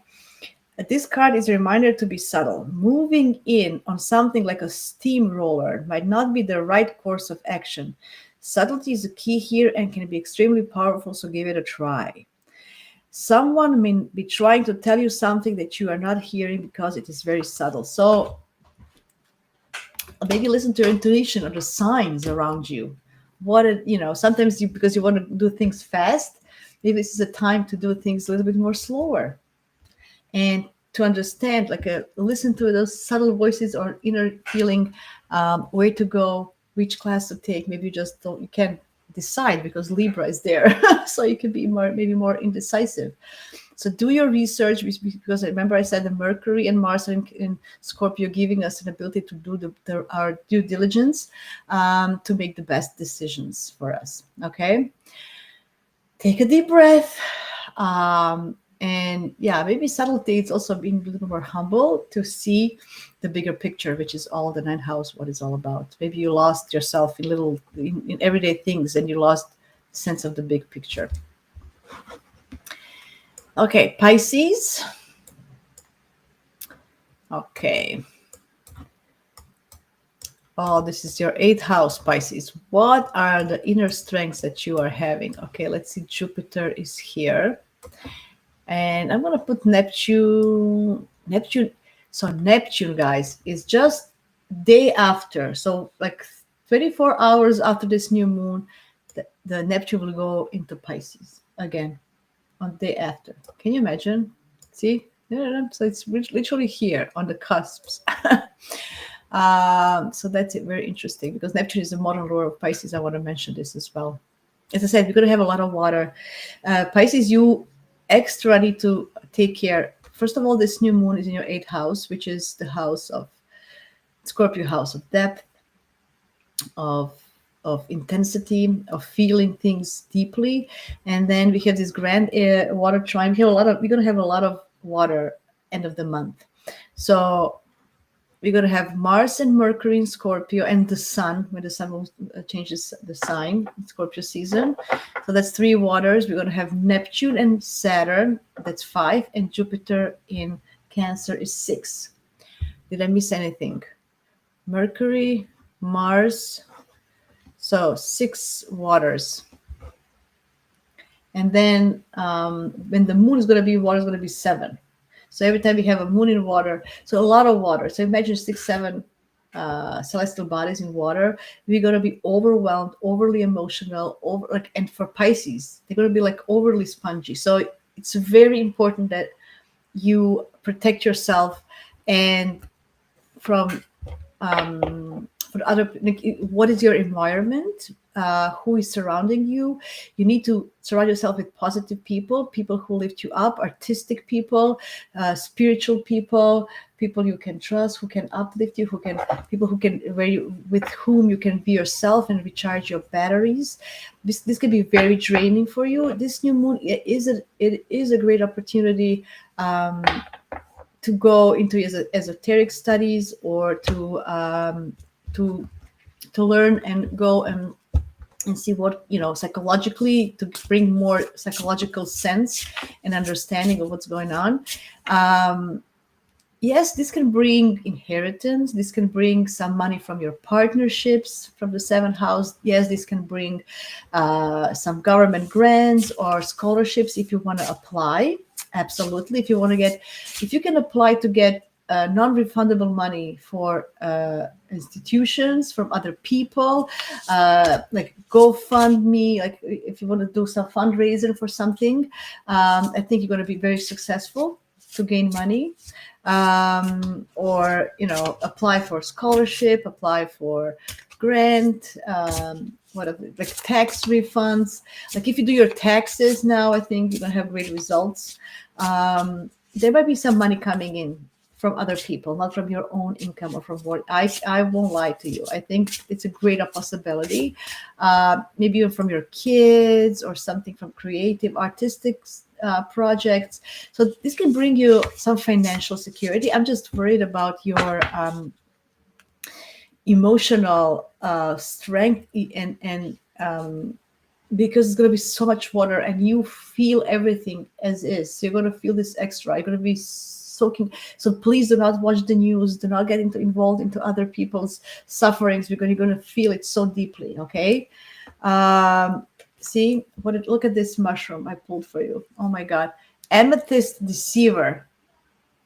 This card is a reminder to be subtle. Moving in on something like a steamroller might not be the right course of action. Subtlety is a key here and can be extremely powerful, so give it a try. Someone may be trying to tell you something that you are not hearing because it is very subtle. So maybe listen to your intuition or the signs around you. Sometimes because you want to do things fast, maybe this is a time to do things a little bit more slower. And to understand, listen to those subtle voices or inner feeling, where to go, which class to take. Maybe you can't decide because Libra is there. So you can be maybe more indecisive. So do your research, because I remember I said the Mercury and Mars are in Scorpio, giving us an ability to do our due diligence, to make the best decisions for us. Okay? Take a deep breath. And yeah, maybe subtlety, it's also being a little more humble to see the bigger picture, which is all the ninth house, what it's all about. Maybe you lost yourself in everyday things and you lost sense of the big picture. Okay, Pisces. Okay. Oh, this is your 8th house, Pisces. What are the inner strengths that you are having? Okay, let's see. Jupiter is here. And I'm going to put Neptune. So Neptune, guys, is just day after. So like 24 hours after this new moon, the Neptune will go into Pisces again on the day after. Can you imagine? See? Yeah, so it's literally here on the cusps. So that's it. Very interesting, because Neptune is the modern ruler of Pisces. I want to mention this as well. As I said, we're going to have a lot of water. Pisces, you extra need to take care. First of all, this new moon is in your 8th house, which is the house of Scorpio, house of depth, of intensity, of feeling things deeply. And then we have this grand water trine. We're going to have a lot of water end of the month. So we're going to have Mars and Mercury in Scorpio, and the Sun, when the Sun changes the sign, Scorpio season. So that's 3 waters. We're going to have Neptune and Saturn, that's 5, and Jupiter in Cancer is 6. Did I miss anything? Mercury, Mars, so 6 waters. And then when the moon is going to be, water is going to be 7. So every time we have a moon in water, so a lot of water. So imagine 6, 7 celestial bodies in water. We're going to be overwhelmed, overly emotional, and for Pisces, they're going to be like overly spongy. So it's very important that you protect yourself and from other, what is your environment, who is surrounding you. You need to surround yourself with positive people who lift you up, artistic people, spiritual people you can trust, who can uplift you, with whom you can be yourself and recharge your batteries. This can be very draining for you. This new moon, it is a great opportunity to go into esoteric studies, or to learn and go and see what, psychologically, to bring more psychological sense and understanding of what's going on. Yes, this can bring inheritance. This can bring some money from your partnerships from the 7th house. Yes, this can bring some government grants or scholarships if you want to apply. Absolutely. If you can apply to get non-refundable money for institutions from other people, like GoFundMe, like if you want to do some fundraiser for something, I think you're going to be very successful. to gain money, or apply for scholarship, apply for grant, like tax refunds. Like if you do your taxes now, I think you're gonna have great results. There might be some money coming in from other people, not from your own income or from what. I won't lie to you. I think it's a greater possibility. Maybe even from your kids or something from creative, artistic projects. So this can bring you some financial security. I'm just worried about your emotional strength and because it's going to be so much water and you feel everything as is. So you're going to feel this extra. You're going to be soaking. So please do not watch the news. Do not get involved into other people's sufferings because you're going to feel it so deeply. Okay. See look at this mushroom I pulled for you. Oh my God. Amethyst deceiver,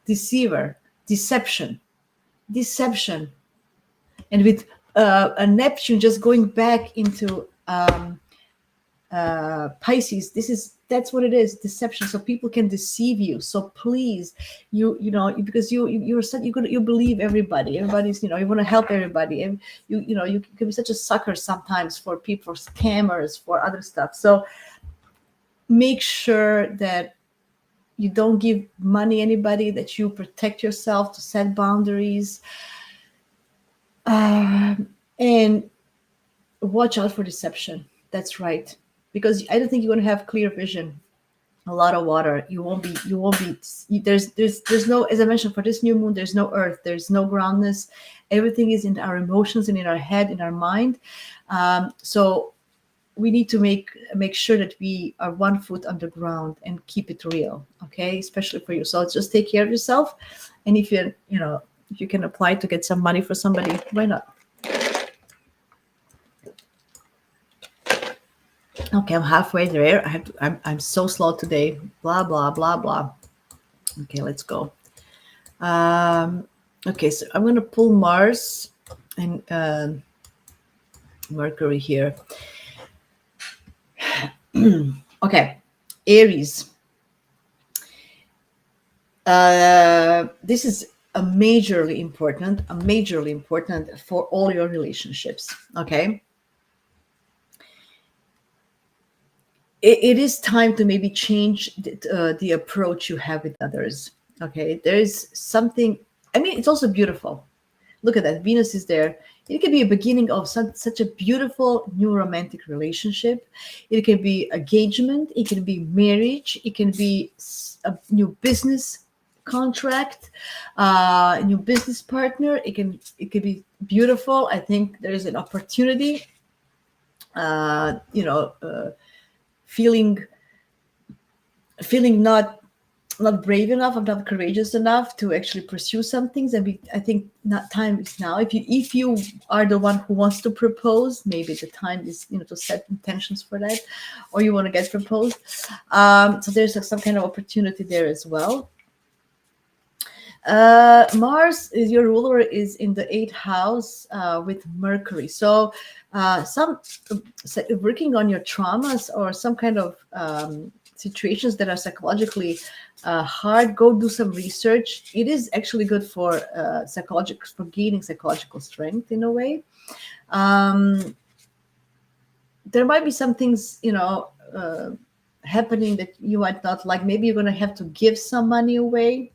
deception. And with a Neptune just going back into Pisces, that's what it is, deception. So people can deceive you. So please, because you believe everybody. Everybody's, you want to help everybody, and you can be such a sucker sometimes for people, for scammers, for other stuff. So make sure that you don't give money anybody, that you protect yourself, to set boundaries, and watch out for deception. That's right. Because I don't think you're going to have clear vision. A lot of water. You won't be, there's no, as I mentioned, for this new moon, there's no earth, there's no groundness. Everything is in our emotions and in our head, in our mind. So we need to make sure that we are 1 foot on the ground and keep it real. Okay. Especially for you. So just take care of yourself. And if if you can apply to get some money for somebody, why not? Okay, I'm halfway there. I'm so slow today. Blah blah blah blah. Okay, let's go. Okay, so I'm gonna pull Mars and Mercury here. Okay, Aries. This is majorly important for all your relationships. Okay. It is time to maybe change the approach you have with others. Okay, there's something. I mean, it's also beautiful. Look at that. Venus is there. It can be a beginning of such a beautiful new romantic relationship. It can be engagement. It can be marriage. It can be a new business contract, a new business partner. It can be beautiful. I think there is an opportunity. Feeling not brave enough, or not courageous enough to actually pursue some things. And I think not time is now. If you are the one who wants to propose, maybe the time is to set intentions for that, or you want to get proposed. So there's some kind of opportunity there as well. Mars is your ruler, is in the 8th house with Mercury. So working on your traumas or some kind of situations that are psychologically hard, go do some research. It is actually good for gaining psychological strength in a way. There might be some things happening that you might not like. Maybe you're going to have to give some money away.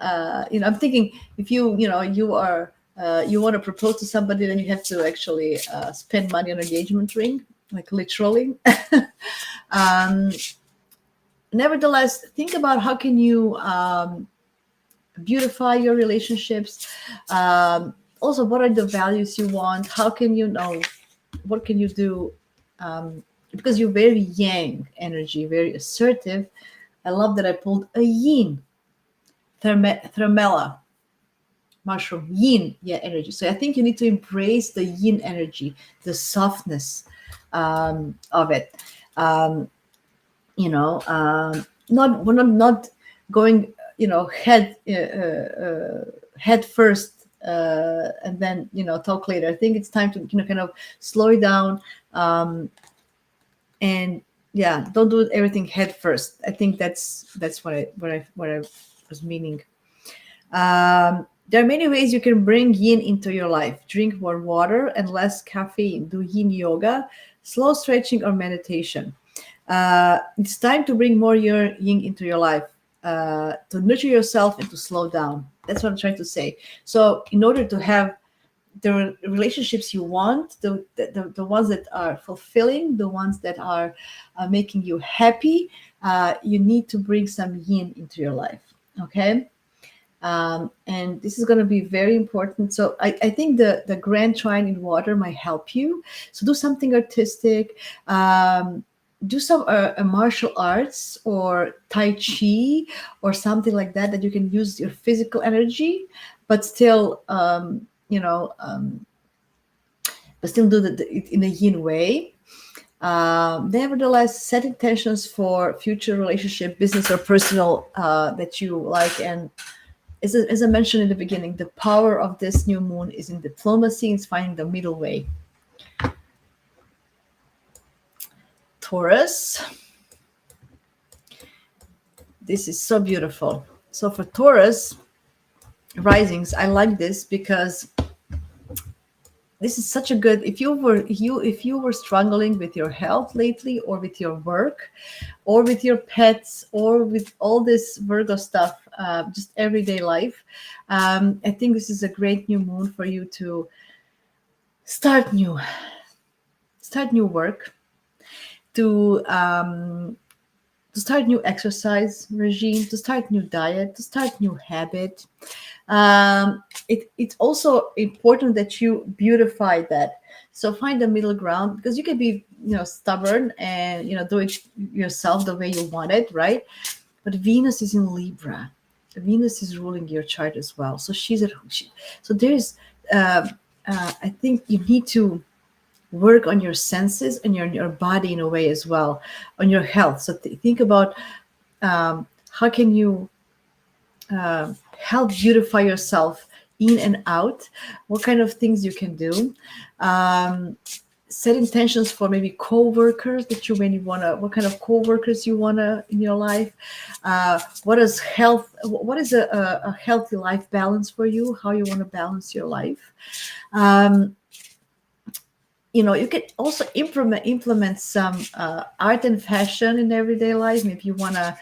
I'm thinking if you want to propose to somebody, then you have to actually spend money on an engagement ring, like literally. Nevertheless, think about how can you beautify your relationships. Also, what are the values you want? How can you know? What can you do? Because you're very yang energy, very assertive. I love that I pulled a yin. Thermella mushroom, yin energy. So I think you need to embrace the yin energy, the softness of it. We're not going head first and then talk later. I think it's time to kind of slow down and don't do everything head first. I think that's what I as meaning. There are many ways you can bring yin into your life. Drink more water and less caffeine. Do yin yoga, slow stretching, or meditation. It's time to bring more your yin into your life, to nurture yourself and to slow down. That's what I'm trying to say. So, in order to have the relationships you want, the ones that are fulfilling, the ones that are making you happy, you need to bring some yin into your life. Okay. And this is going to be very important. So I think the grand trine in water might help you. So do something artistic, do some martial arts or Tai Chi or something like that, that you can use your physical energy, but still, but still do it in a yin way. Nevertheless, set intentions for future relationship, business, or personal that you like. And as I mentioned in the beginning, the power of this new moon is in diplomacy, it's finding the middle way. Taurus. This is so beautiful. So for Taurus risings, I like this because this is such a good, if you were struggling with your health lately, or with your work, or with your pets, or with all this Virgo stuff, just everyday life, I think this is a great new moon for you to start new work, to start new exercise regime, to start new diet, to start new habit. It's also important that you beautify that. So find the middle ground, because you can be, stubborn and, do it yourself the way you want it, right? But Venus is in Libra. Venus is ruling your chart as well. So so there's, I think you need to work on your senses and your body in a way as well, on your health. So think about how can you help beautify yourself in and out, what kind of things you can do. Set intentions for maybe co-workers that you maybe want to, what kind of co-workers you want to in your life. What is a healthy life balance for you, how you want to balance your life. You can also implement some art and fashion in everyday life. Maybe you want to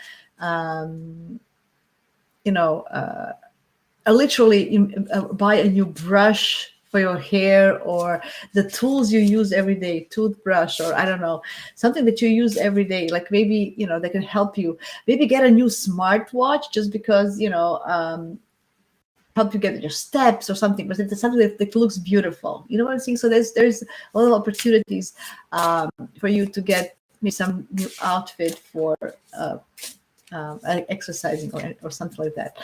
literally buy a new brush for your hair, or the tools you use every day, toothbrush, or I don't know, something that you use every day, like maybe that can help you. Maybe get a new smartwatch just because help you get your steps or something, but it's something that looks beautiful. You know what I'm saying? So there's a lot of opportunities for you to get me some new outfit for exercising or something like that.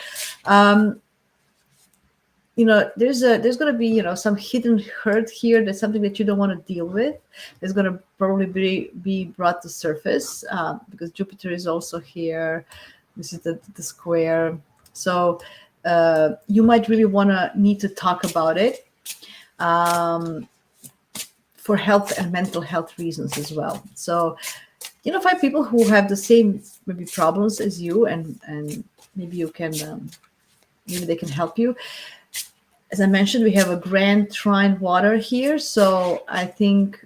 There's going to be some hidden hurt here. That's something that you don't want to deal with. It's going to probably be brought to surface because Jupiter is also here. This is the square. So you might really need to talk about it for health and mental health reasons as well. So find people who have the same maybe problems as you, and maybe you can maybe they can help you. As I mentioned, we have a grand trine water here, so I think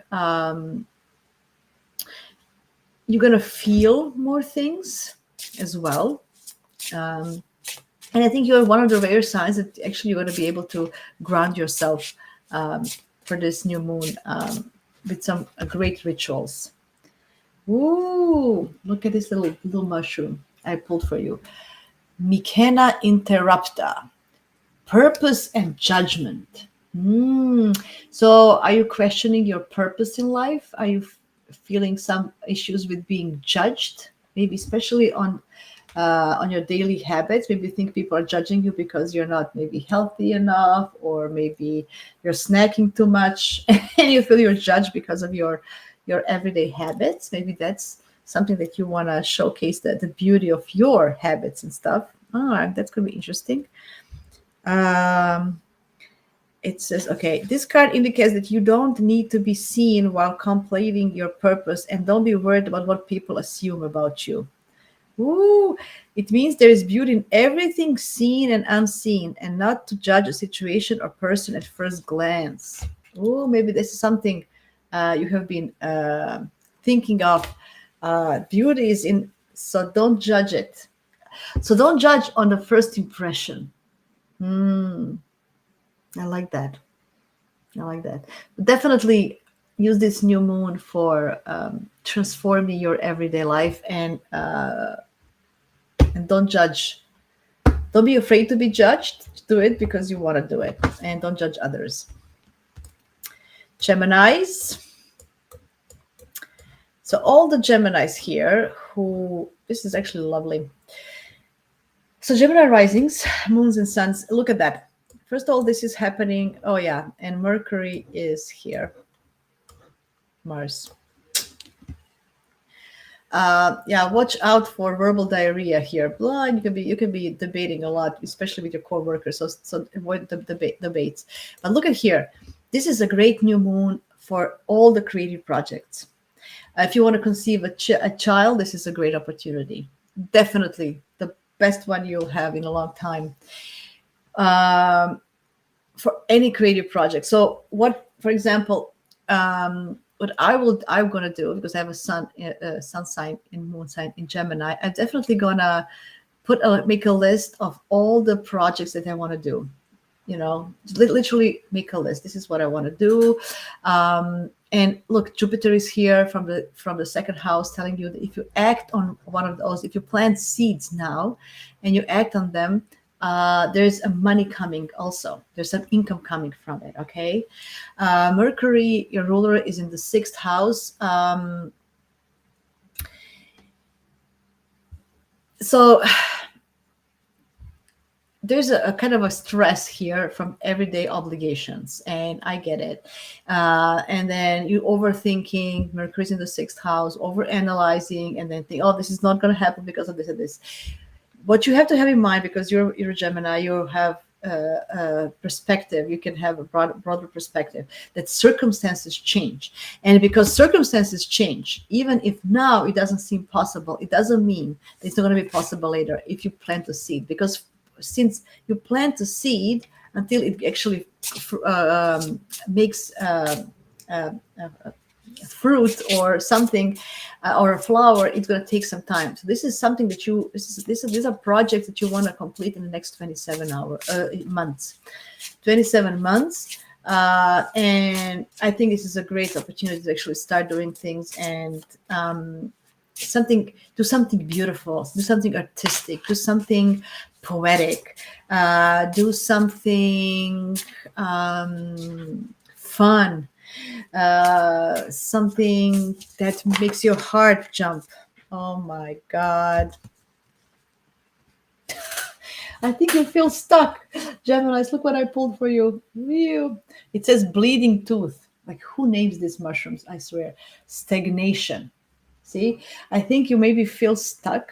you're going to feel more things as well. And I think you're one of the rare signs that actually you're going to be able to ground yourself for this new moon with some great rituals. Ooh, look at this little mushroom I pulled for you. Mycena interrupta. Purpose and judgment. So are you questioning your purpose in life? Are you feeling some issues with being judged? Maybe especially on your daily habits. Maybe you think people are judging you because you're not maybe healthy enough, or maybe you're snacking too much and you feel you're judged because of your everyday habits. Maybe that's something that you want to showcase, the beauty of your habits and stuff. That's going to be interesting. It says, okay, this card indicates that you don't need to be seen while completing your purpose, and don't be worried about what people assume about you. Ooh, it means there is beauty in everything seen and unseen, and not to judge a situation or person at first glance. Ooh, maybe this is something you have been thinking of. Beauty is in, so don't judge it. So don't judge on the first impression. Hmm, I like that. I like that. Definitely use this new moon for transforming your everyday life, and don't judge. Don't be afraid to be judged. Do it because you want to do it, and don't judge others. Geminis. So all the Geminis here, who this is actually lovely. So Gemini risings, moons and suns. Look at that. First of all, this is happening. Oh yeah, and Mercury is here. Mars. Yeah, watch out for verbal diarrhea here. Blah, you can be debating a lot, especially with your coworkers. So avoid the debates. But look at here. This is a great new moon for all the creative projects. If you want to conceive a child, this is a great opportunity. Definitely the best one you'll have in a long time. For any creative project. So what, for example, what I'm gonna do, because I have a sun sign and moon sign in Gemini, I'm definitely gonna make a list of all the projects that I want to do. You know, literally make a list. This is what I want to do. And look, Jupiter is here from the second house, telling you that if you act on one of those, if you plant seeds now and you act on them, there's a money coming also. There's some income coming from it, okay? Mercury, your ruler, is in the sixth house. So there's a kind of a stress here from everyday obligations, and I get it. And then you overthinking, Mercury's in the sixth house, over analyzing, and then think, oh, this is not going to happen because of this and this. What you have to have in mind, because you're a Gemini, you have a perspective. You can have a broader perspective that circumstances change, and because circumstances change, even if now it doesn't seem possible, it doesn't mean that it's not going to be possible later if you plant a seed. Because since you plant a seed until it actually makes fruit or something, or a flower, it's going to take some time. So this is something that these are projects that you want to complete in the next 27 months. 27 months. And I think this is a great opportunity to actually start doing things and do something beautiful, do something artistic, do something poetic, do something fun, something that makes your heart jump. Oh my God. I think you feel stuck. Geminis, look what I pulled for you. It says bleeding tooth. Like, who names these mushrooms? I swear. Stagnation. See, I think you maybe feel stuck.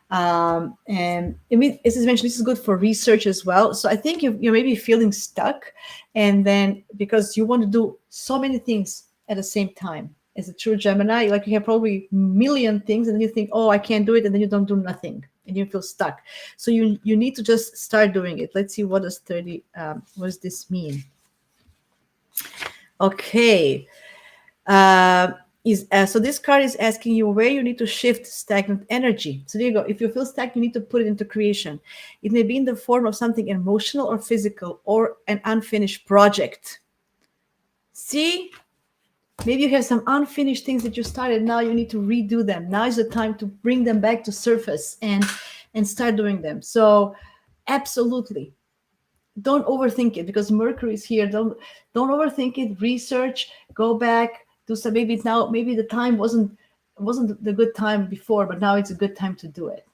And I mean, as I mentioned, this is good for research as well. So I think you're maybe feeling stuck, and then because you want to do so many things at the same time. As a true Gemini, like, you have probably a million things, and then you think, oh, I can't do it, and then you don't do nothing, and you feel stuck. So you need to just start doing it. Let's see, what does what does this mean? Okay. So this card is asking you where you need to shift stagnant energy. So there you go. If you feel stuck, you need to put it into creation. It may be in the form of something emotional or physical, or an unfinished project. See, maybe you have some unfinished things that you started. Now you need to redo them. Now is the time to bring them back to surface and start doing them. So absolutely, don't overthink it, because Mercury is here. Don't overthink it. Research, go back. So maybe the time wasn't the good time before, but now it's a good time to do it.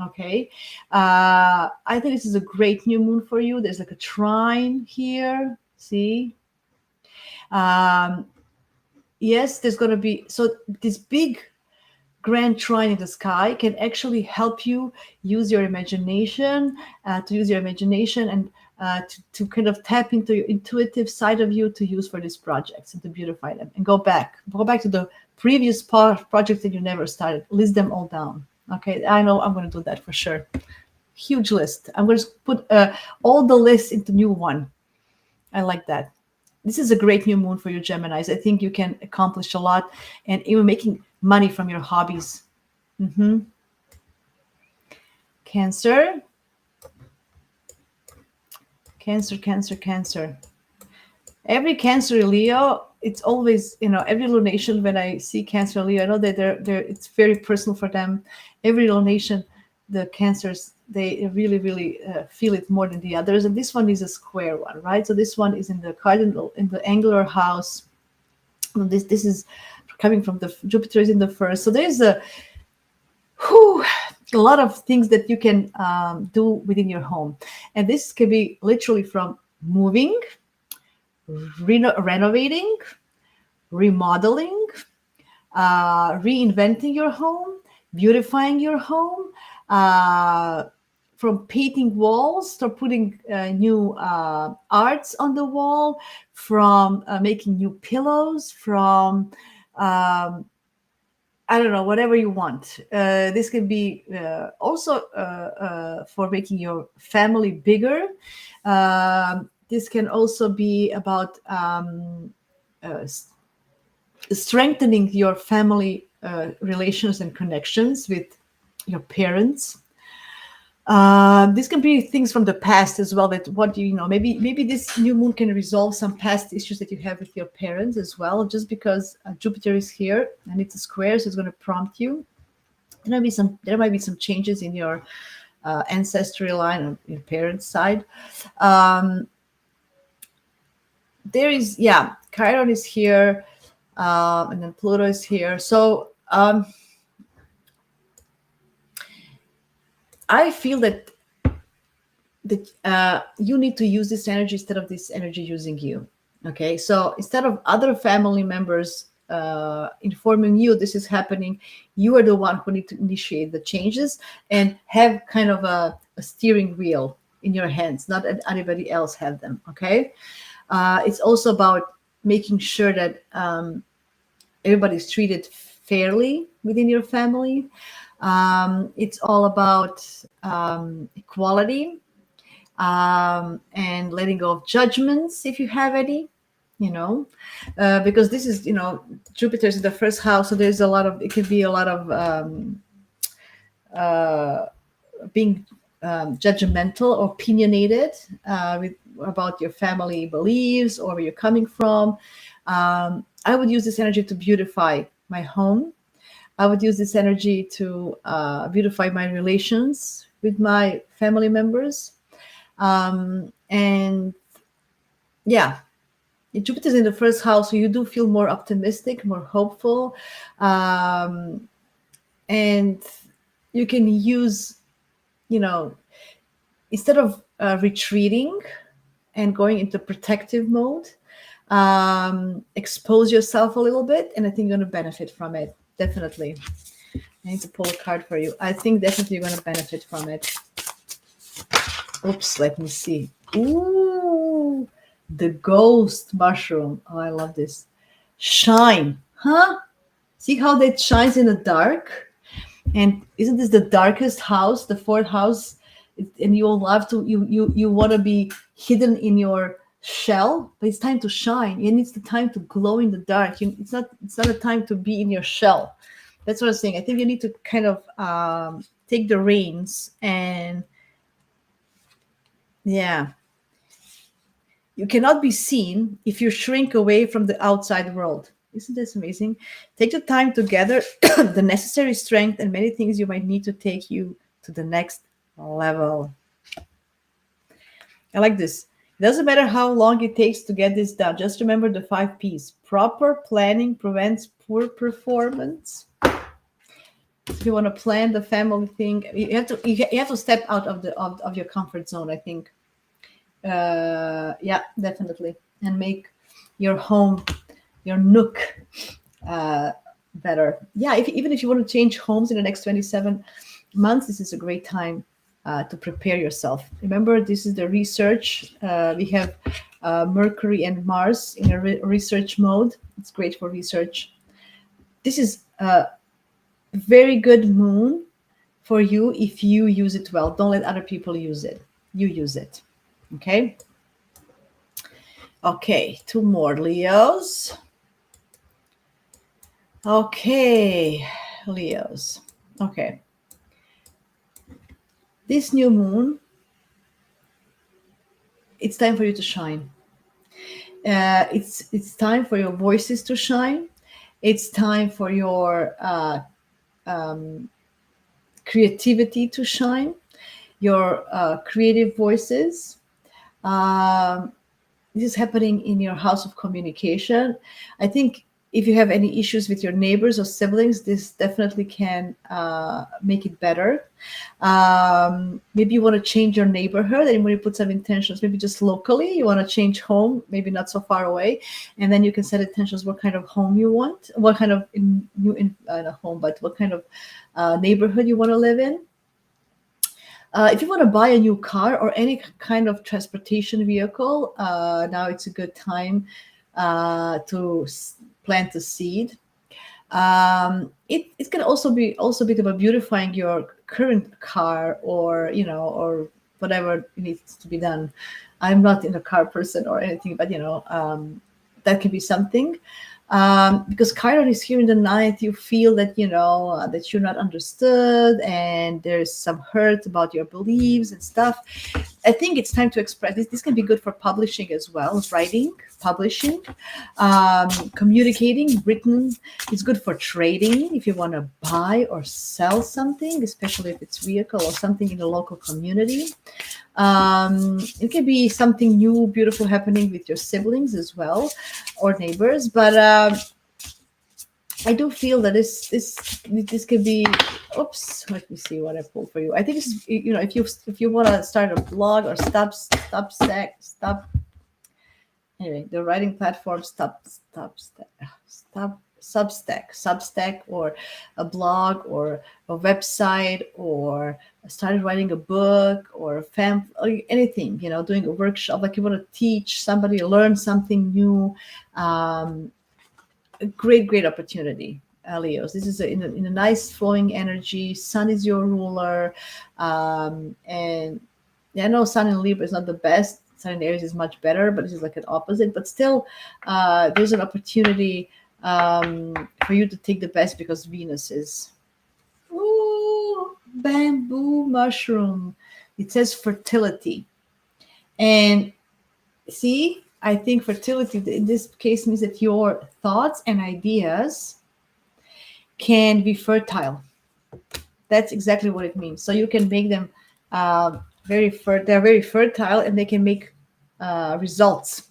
Okay. I think this is a great new moon for you. There's like a trine here. See? Yes, there's going to be, so this big grand trine in the sky can actually help you use your imagination, and to kind of tap into your intuitive side of you to use for these projects and to beautify them, and go back to the previous projects that you never started. List them all down. Okay, I know I'm going to do that for sure. Huge list. I'm going to put all the lists into new one. I like that. This is a great new moon for you, Geminis. I think you can accomplish a lot, and even making money from your hobbies. Cancer, Cancer, Cancer, Cancer. Every Cancer Leo, it's always, every lunation when I see Cancer Leo, I know that they're it's very personal for them. Every lunation, the Cancers, they really, really feel it more than the others. And this one is a square one, right? So this one is in the cardinal, in the angular house. This is coming from the Jupiter is in the first. So there's a lot of things that you can do within your home. And this can be literally from moving, renovating, remodeling, reinventing your home, beautifying your home, from painting walls to putting new arts on the wall, from making new pillows, from I don't know, whatever you want. This can be also for making your family bigger. This can also be about strengthening your family relations and connections with your parents. This can be things from the past as well. That maybe this new moon can resolve some past issues that you have with your parents as well. Just because Jupiter is here and it's a square, so it's going to prompt you. There might be some changes in your ancestry line on your parents' side. There is, Chiron is here, and then Pluto is here. So I feel that you need to use this energy instead of this energy using you. Okay, so instead of other family members informing you this is happening, you are the one who need to initiate the changes and have kind of a steering wheel in your hands, not that anybody else have them. Okay, it's also about making sure that everybody's treated fairly within your family. It's all about equality, and letting go of judgments if you have any, because this is, Jupiter's in the first house. So there's it could be a lot of being judgmental or opinionated about your family beliefs or where you're coming from. I would use this energy to beautify my home. I would use this energy to beautify my relations with my family members. And Jupiter's in the first house, so you do feel more optimistic, more hopeful. And you can use, instead of retreating and going into protective mode, expose yourself a little bit, and I think you're going to benefit from it. Definitely. I need to pull a card for you. I think definitely you're going to benefit from it. Oops, let me see. Ooh, the ghost mushroom. Oh, I love this. Shine. Huh? See how that shines in the dark? And isn't this the darkest house, the fourth house? And you will love to, you want to be hidden in your shell, but it's time to shine. And it's the time to glow in the dark. It's not a time to be in your shell. That's what I'm saying. I think you need to kind of take the reins and you cannot be seen if you shrink away from the outside world. Isn't this amazing? Take the time to gather the necessary strength and many things you might need to take you to the next level. I like this. It doesn't matter how long it takes to get this done. Just remember the 5 P's. Proper planning prevents poor performance. If you want to plan the family thing, you have to step out of your comfort zone, I think. Definitely. And make your home, your nook, better. Even if you want to change homes in the next 27 months, this is a great time to prepare yourself. Remember, this is the research. We have Mercury and Mars in a research mode. It's great for research. This is a very good moon for you if you use it well. Don't let other people use it. You use it. Okay. Okay, 2 more Leos. Okay, Leos. Okay. This new moon, it's time for you to shine. It's time for your voices to shine. It's time for your creativity to shine, your creative voices. Um, this is happening in your house of communication. I think if you have any issues with your neighbors or siblings, this definitely can make it better. Maybe you want to change your neighborhood and when you put some intentions, maybe just locally, you want to change home, maybe not so far away. And then you can set intentions what kind of home you want, what kind of not home, but what kind of neighborhood you want to live in. If you want to buy a new car or any kind of transportation vehicle, now it's a good time to plant a seed. It can also be a bit about beautifying your current car, or or whatever needs to be done. I'm not in a car person or anything, but that can be something. Because Chiron is here in the ninth, you feel that that you're not understood, and there's some hurt about your beliefs and stuff. I think it's time to express this. This can be good for publishing as well, writing, publishing, communicating, written. It's good for trading if you want to buy or sell something, especially if it's vehicle or something in the local community. It can be something new, beautiful happening with your siblings as well, or neighbors. But I do feel that this could be. Oops, let me see what I pulled for you. I think this is, if you want to start a blog or stop. Anyway, the writing platform Substack, or a blog, or a website, or started writing a book, or or anything, doing a workshop, like you want to teach somebody, learn something new. A great opportunity, Leos. This is in a nice flowing energy. Sun is your ruler, and I know Sun in Libra is not the best. Sun in Aries is much better, but this is like an opposite. But still, there's an opportunity for you to take the best, because Venus is. Ooh, bamboo mushroom. It says fertility, and see, I think fertility in this case means that your thoughts and ideas can be fertile. That's exactly what it means. So you can make them they're very fertile, and they can make results.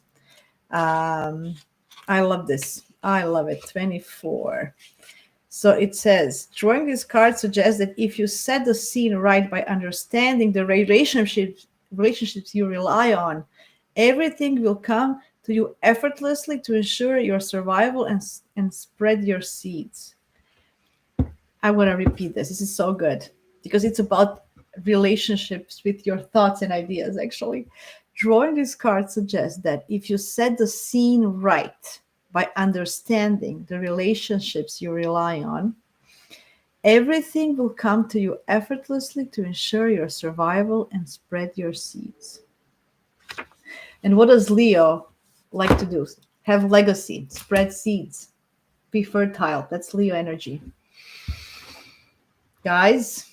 I love this. I love it. 24. So it says, drawing this card suggests that if you set the scene right by understanding the relationships you rely on, everything will come to you effortlessly to ensure your survival and spread your seeds. I want to repeat this. This is so good, because it's about relationships with your thoughts and ideas, actually. Drawing this card suggests that if you set the scene right by understanding the relationships you rely on, everything will come to you effortlessly to ensure your survival and spread your seeds. And what does Leo like to do? Have legacy, spread seeds, be fertile. That's Leo energy. Guys,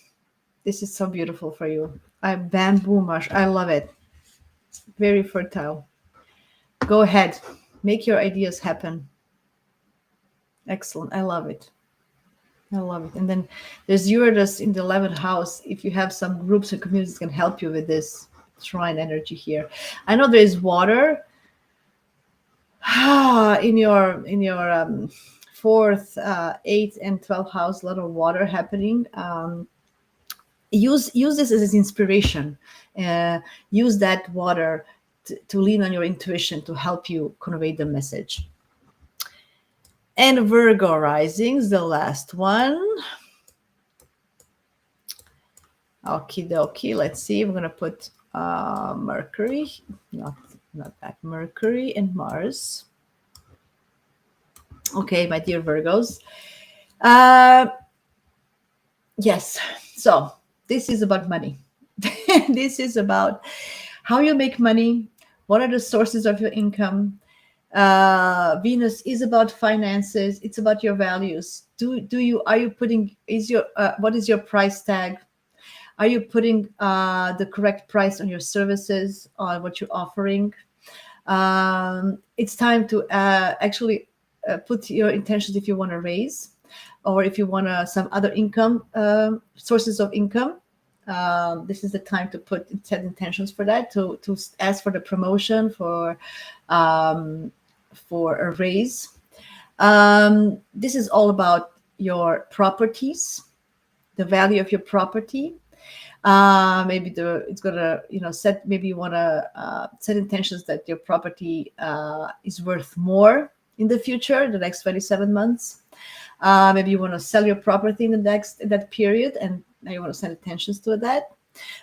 this is so beautiful for you. Bamboo mush. I love it. Very fertile. Go ahead. Make your ideas happen. Excellent. I love it. I love it. And then there's Uranus in the 11th house. If you have some groups or communities can help you with this trine energy here. I know there is water in your 4th, 8th, and 12th house. A lot of water happening. Use this as inspiration. Use that water to lean on your intuition to help you convey the message. And Virgo risings, the last one. Okie dokie. Let's see. We're gonna put Mercury, not that, Mercury and Mars. Okay, my dear Virgos. Yes. So this is about money. This is about how you make money. What are the sources of your income? Venus is about finances. It's about your values. Do you are you putting is your what is your price tag? Are you putting the correct price on your services, on what you're offering? It's time to actually put your intentions if you want to raise, or if you want some other income sources of income. This is the time to put set intentions for that. To ask for the promotion, for a raise. This is all about your properties, the value of your property. Maybe it's gonna set, maybe you want to set intentions that your property is worth more in the future, the next 27 months. Maybe you want to sell your property in that period, and now you want to set intentions to that.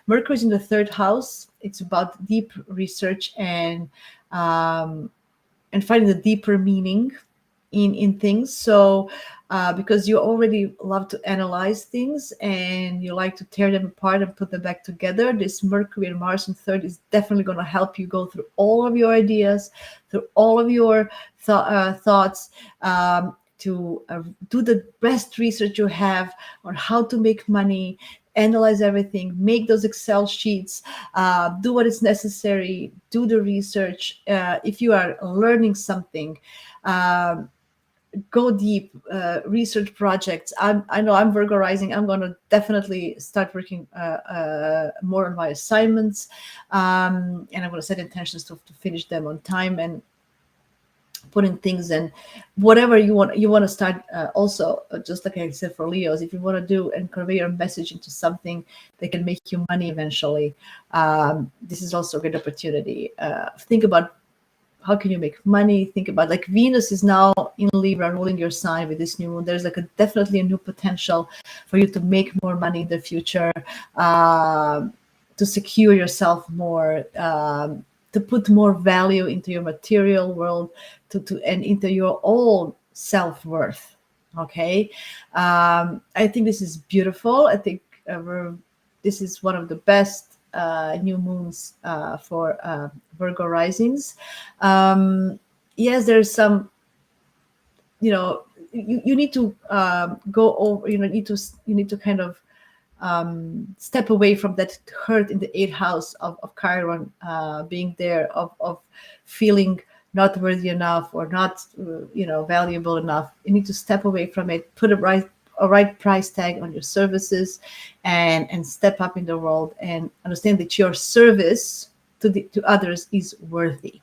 Mercury is in the third house. It's about deep research um, and finding the deeper meaning in things. So because you already love to analyze things and you like to tear them apart and put them back together, this Mercury and Mars in third is definitely going to help you go through all of your ideas, through all of your thoughts, to do the best research you have on how to make money, analyze everything, make those Excel sheets, do what is necessary, do the research. If you are learning something, um, go deep, research projects. I know I'm Virgo rising. I'm going to definitely start working more on my assignments, and I'm going to set intentions to finish them on time and put in things. And whatever you want to start, also just like I said for Leos, if you want to do and convey your message into something that can make you money eventually, this is also a great opportunity. Think about how can you make money. Think about, like, Venus is now in Libra ruling your sign with this new moon. There's like definitely a new potential for you to make more money in the future, to secure yourself more, to put more value into your material world, and into your own self-worth. Okay. I think this is beautiful. I think this is one of the best new moons for Virgo risings. Yes, there's some, you need to go over, you need to kind of step away from that hurt in the eighth house of Chiron, being there, of feeling not worthy enough, or not valuable enough. You need to step away from it, put a right price tag on your services, and step up in the world, and understand that your service to others is worthy.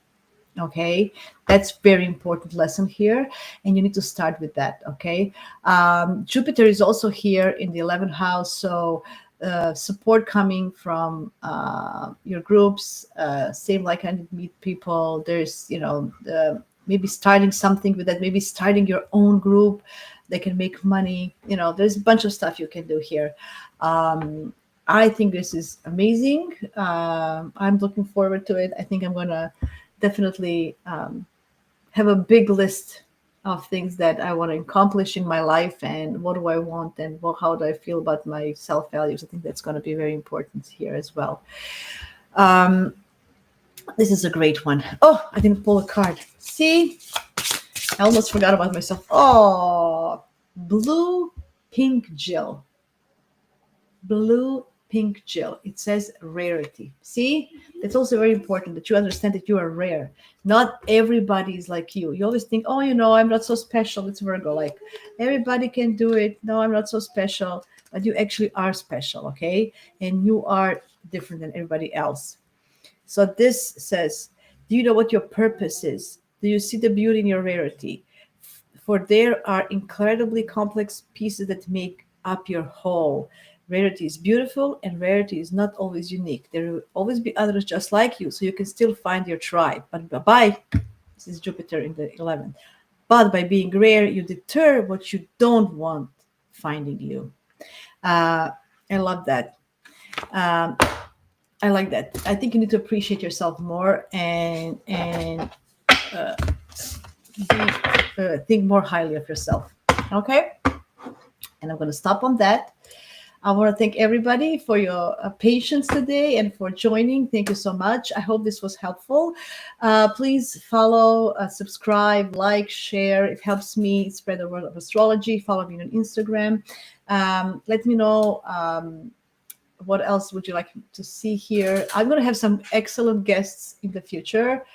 Okay, that's very important lesson here, and you need to start with that. Okay. Jupiter is also here in the 11th house, so support coming from your groups, same like-minded meet people. There's maybe starting something with that, maybe starting your own group that can make money. There's a bunch of stuff you can do here. I think this is amazing. I'm looking forward to it. I think I'm gonna definitely have a big list of things that I want to accomplish in my life, and what do I want, and how do I feel about my self values. I think that's going to be very important here as well. This is a great one. Oh, I didn't pull a card. See, I almost forgot about myself. Oh, blue pink Jill. Blue pink Jill. It says rarity. See, that's also very important, that you understand that you are rare. Not everybody is like you. You always think, oh, I'm not so special. It's Virgo. Like, everybody can do it. No, I'm not so special. But you actually are special. Okay. And you are different than everybody else. So this says, do you know what your purpose is? Do you see the beauty in your rarity? For there are incredibly complex pieces that make up your whole. Rarity is beautiful, and rarity is not always unique. There will always be others just like you, so you can still find your tribe. But this is Jupiter in the 11th. But by being rare, you deter what you don't want finding you. I love that. I like that. I think you need to appreciate yourself more, and think more highly of yourself. Okay, and I'm going to stop on that. I want to thank everybody for your patience today and for joining. Thank you so much. I hope this was helpful. Please follow, subscribe, like, share. It helps me spread the word of astrology. Follow me on Instagram. Let me know what else would you like to see here. I'm going to have some excellent guests in the future,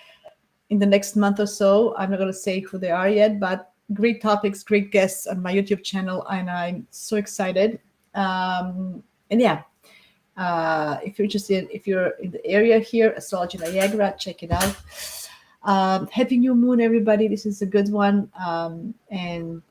in the next month or so. I'm not going to say who they are yet, but great topics, great guests on my YouTube channel, and I'm so excited. And yeah, if you're interested, if you're in the area here, Astrology Niagara, check it out. Happy new moon, everybody. This is a good one. And